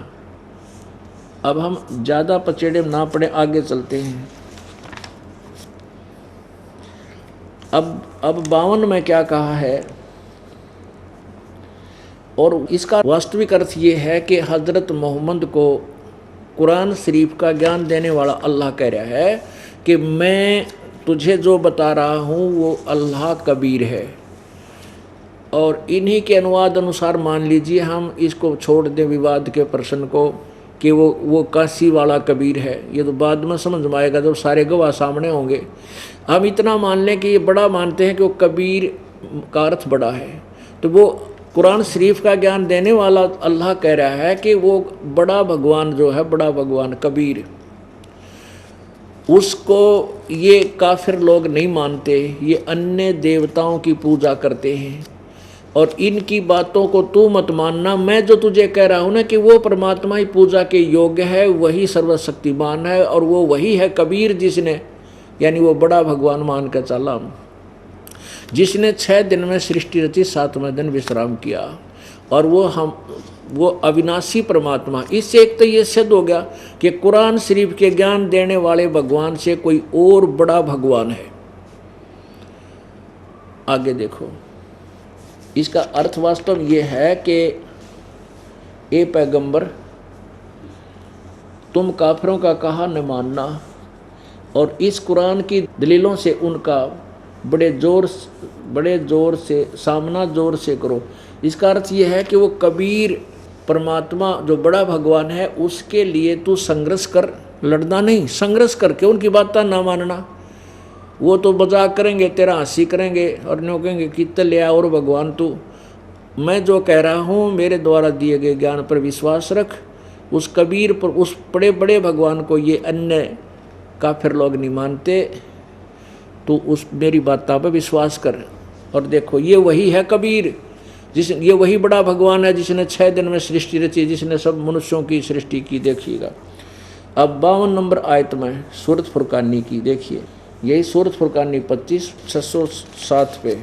अब हम ज़्यादा पचेड़े ना पड़े, आगे चलते हैं। अब 52 में क्या कहा है, और इसका वास्तविक अर्थ ये है कि हज़रत मोहम्मद को कुरान शरीफ का ज्ञान देने वाला अल्लाह कह रहा है कि मैं तुझे जो बता रहा हूँ वो अल्लाह कबीर है। और इन्हीं के अनुवाद अनुसार मान लीजिए हम इसको छोड़ दें विवाद के प्रश्न को कि वो काशी वाला कबीर है, ये तो बाद में समझ में आएगा जब सारे गवाह सामने होंगे। हम इतना मान लें कि ये बड़ा मानते हैं कि वो कबीर का अर्थ बड़ा है, तो वो कुरान शरीफ का ज्ञान देने वाला अल्लाह कह रहा है कि वो बड़ा भगवान जो है, बड़ा भगवान कबीर, उसको ये काफिर लोग नहीं मानते, ये अन्य देवताओं की पूजा करते हैं, और इनकी बातों को तू मत मानना। मैं जो तुझे कह रहा हूँ ना कि वो परमात्मा ही पूजा के योग्य है, वही सर्वशक्तिमान है, और वो वही है कबीर, जिसने, यानी वो बड़ा भगवान मान कर चला, जिसने 6 दिन में सृष्टि रची, 7वें दिन विश्राम किया, और वो अविनाशी परमात्मा। इससे एक तो ये सिद्ध हो गया कि कुरान शरीफ के ज्ञान देने वाले भगवान से कोई और बड़ा भगवान है। आगे देखो, इसका अर्थ वास्तव ये है कि ए पैगंबर, तुम काफिरों का कहा न मानना, और इस कुरान की दलीलों से उनका बड़े जोर से सामना जोर से करो। इसका अर्थ ये है कि वो कबीर परमात्मा जो बड़ा भगवान है उसके लिए तू संघर्ष कर, लड़ना नहीं, संघर्ष करके उनकी बात ना मानना। वो तो मजाक करेंगे, तेरा हंसी करेंगे और न्यों कहेंगे कितने ले आ, और भगवान तू, मैं जो कह रहा हूँ मेरे द्वारा दिए गए ज्ञान पर विश्वास रख। उस कबीर पर, उस बड़े बड़े भगवान को ये अन्य काफिर लोग नहीं मानते, तो उस मेरी बातों पर विश्वास कर। और देखो ये वही है कबीर, ये वही बड़ा भगवान है जिसने 6 दिन में सृष्टि रची, जिसने सब मनुष्यों की सृष्टि की। देखिएगा अब 52 नंबर आयत में सूरत फुरकानी की देखिए, यही सूरत फुरकानी 25 607 पे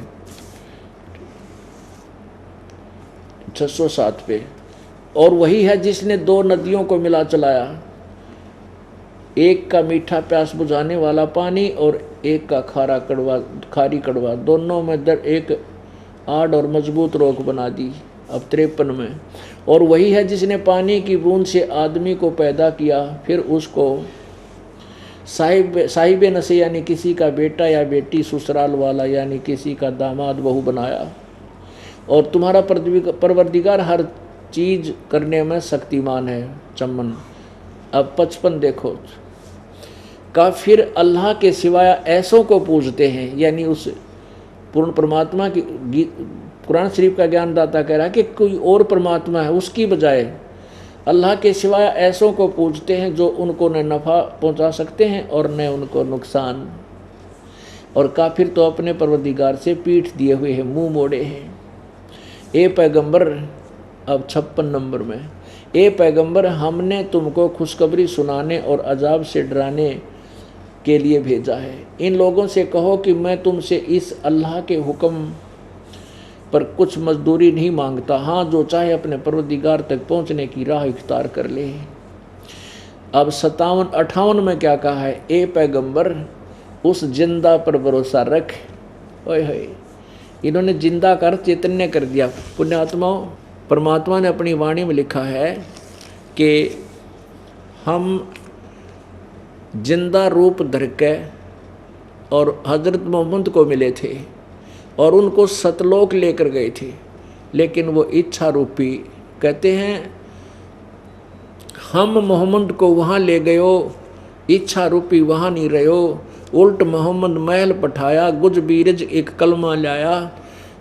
607 पे, और वही है जिसने 2 नदियों को मिला चलाया, एक का मीठा प्यास बुझाने वाला पानी और एक का खारी कड़वा, दोनों में एक आड़ और मजबूत रोक बना दी। अब 53 में, और वही है जिसने पानी की बूंद से आदमी को पैदा किया, फिर उसको साहिब नशे यानी किसी का बेटा या बेटी, ससुराल वाला यानी किसी का दामाद बहू बनाया, और तुम्हारा परवरदिगार हर चीज करने में शक्तिमान है। चमन। अब 55 देखो, काफिर अल्लाह के सिवाय ऐसों को पूजते हैं, यानी उस पूर्ण परमात्मा की, कुरान शरीफ का ज्ञानदाता कह रहा है कि कोई और परमात्मा है, उसकी बजाय अल्लाह के सिवाय ऐसों को पूजते हैं जो उनको न नफ़ा पहुंचा सकते हैं और न उनको नुकसान। और काफिर तो अपने परवरदिगार से पीठ दिए हुए हैं, मुंह मोड़े हैं। ए पैगंबर, अब 56 नंबर में, ए पैगंबर, हमने तुमको खुशखबरी सुनाने और अजाब से डराने के लिए भेजा है। इन लोगों से कहो कि मैं तुमसे इस अल्लाह के हुक्म पर कुछ मजदूरी नहीं मांगता, हाँ जो चाहे अपने परवरदिगार तक पहुंचने की राह इख्तियार कर ले। अब 57-58 में क्या कहा है, ए पैगंबर, उस जिंदा पर भरोसा रख। ओए होए, इन्होंने जिंदा कर चैतन्य कर दिया। पुण्यात्माओं, परमात्मा ने अपनी वाणी में लिखा है कि हम जिंदा रूप धर के और हजरत मोहम्मद को मिले थे और उनको सतलोक लेकर गए थे, लेकिन वो इच्छा रूपी, कहते हैं हम मोहम्मद को वहाँ ले गयो, इच्छा रूपी वहाँ नहीं रहो, उल्ट मोहम्मद महल पठाया, गुज बीरज एक कलमा लाया,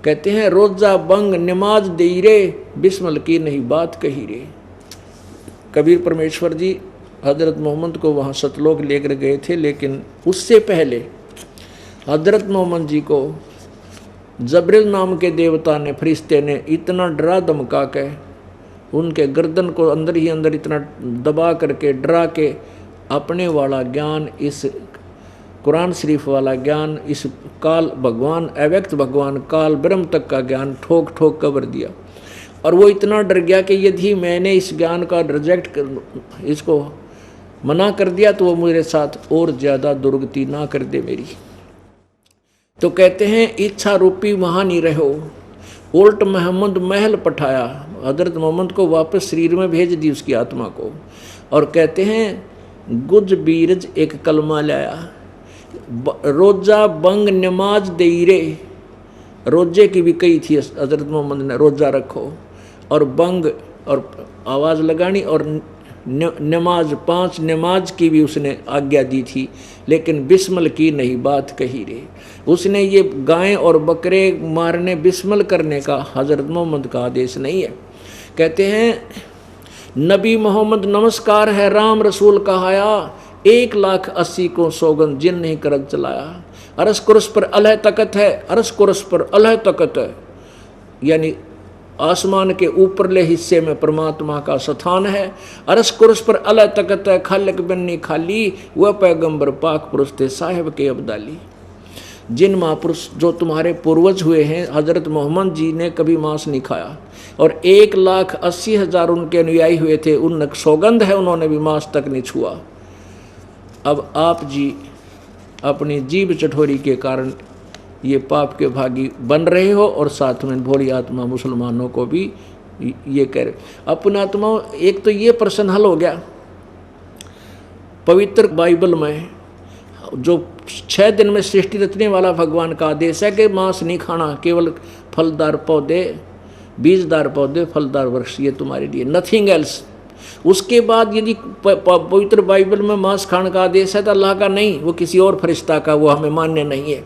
कहते हैं रोजा बंग नमाज दे रे, बिस्मिल की नहीं बात कही रे। कबीर परमेश्वर जी हजरत मोहम्मद को वहाँ सतलोक लेकर गए थे, लेकिन उससे पहले हजरत मोहम्मद जी को जबरील नाम के देवता ने, फरिश्ते ने इतना डरा धमका के उनके गर्दन को अंदर ही अंदर इतना दबा करके डरा के अपने वाला ज्ञान, इस कुरान शरीफ वाला ज्ञान, इस काल भगवान, अव्यक्त भगवान काल ब्रह्म तक का ज्ञान ठोक ठोक कबर दिया। और वो इतना डर गया कि यदि मैंने इस ज्ञान का रिजेक्ट कर, इसको मना कर दिया तो वो मेरे साथ और ज़्यादा दुर्गति ना कर दे मेरी। तो कहते हैं इच्छा रूपी वहाँ नहीं रहो, उल्ट मोहम्मद महल पठाया, हजरत मोहम्मद को वापस शरीर में भेज दी उसकी आत्मा को। और कहते हैं गुज बीरज एक कलमा लाया, रोजा बंग नमाज दे रे, रोजे की भी कही थी हजरत मोहम्मद ने रोजा रखो, और बंग और आवाज़ लगानी, और नमाज 5 नमाज की भी उसने आज्ञा दी थी, लेकिन बिस्मिल की नहीं बात कही रे। उसने ये गायें और बकरे मारने बिस्मिल करने का हजरत मोहम्मद का आदेश नहीं है। कहते हैं नबी मोहम्मद नमस्कार है राम रसूल कहाया, 1,80,000 को सौगंध जिन नहीं करत चलाया। अरस कुरस पर अलह तकत है, अरस कुरस पर अलह तकत है, यानी आसमान के ऊपरले हिस्से में परमात्मा का स्थान है। अरस कुरस पर अलह तकत है, खालिक बन्नी खाली, वह पैगंबर पाक पुरुष थे साहिब के अब्दाली। जिन महापुरुष जो तुम्हारे पूर्वज हुए हैं, हजरत मोहम्मद जी ने कभी मांस नहीं खाया, और 1,80,000 उनके अनुयायी हुए थे, उन सौगंध है उन्होंने भी मांस तक नहीं छुआ। अब आप जी अपनी जीभ चटोरी के कारण ये पाप के भागी बन रहे हो, और साथ में भोली आत्मा मुसलमानों को भी ये कह रहे। अपना आत्मा, एक तो ये प्रश्न हल हो गया। पवित्र बाइबल में जो 6 दिन में सृष्टि रचने वाला भगवान का आदेश है कि मांस नहीं खाना, केवल फलदार पौधे, बीजदार पौधे, फलदार वृक्ष, ये तुम्हारे लिए, नथिंग एल्स। उसके बाद यदि पवित्र बाइबल में मांस खाने का आदेश है तो अल्लाह का नहीं, वो किसी और फरिश्ता का, वो हमें मान्य नहीं है।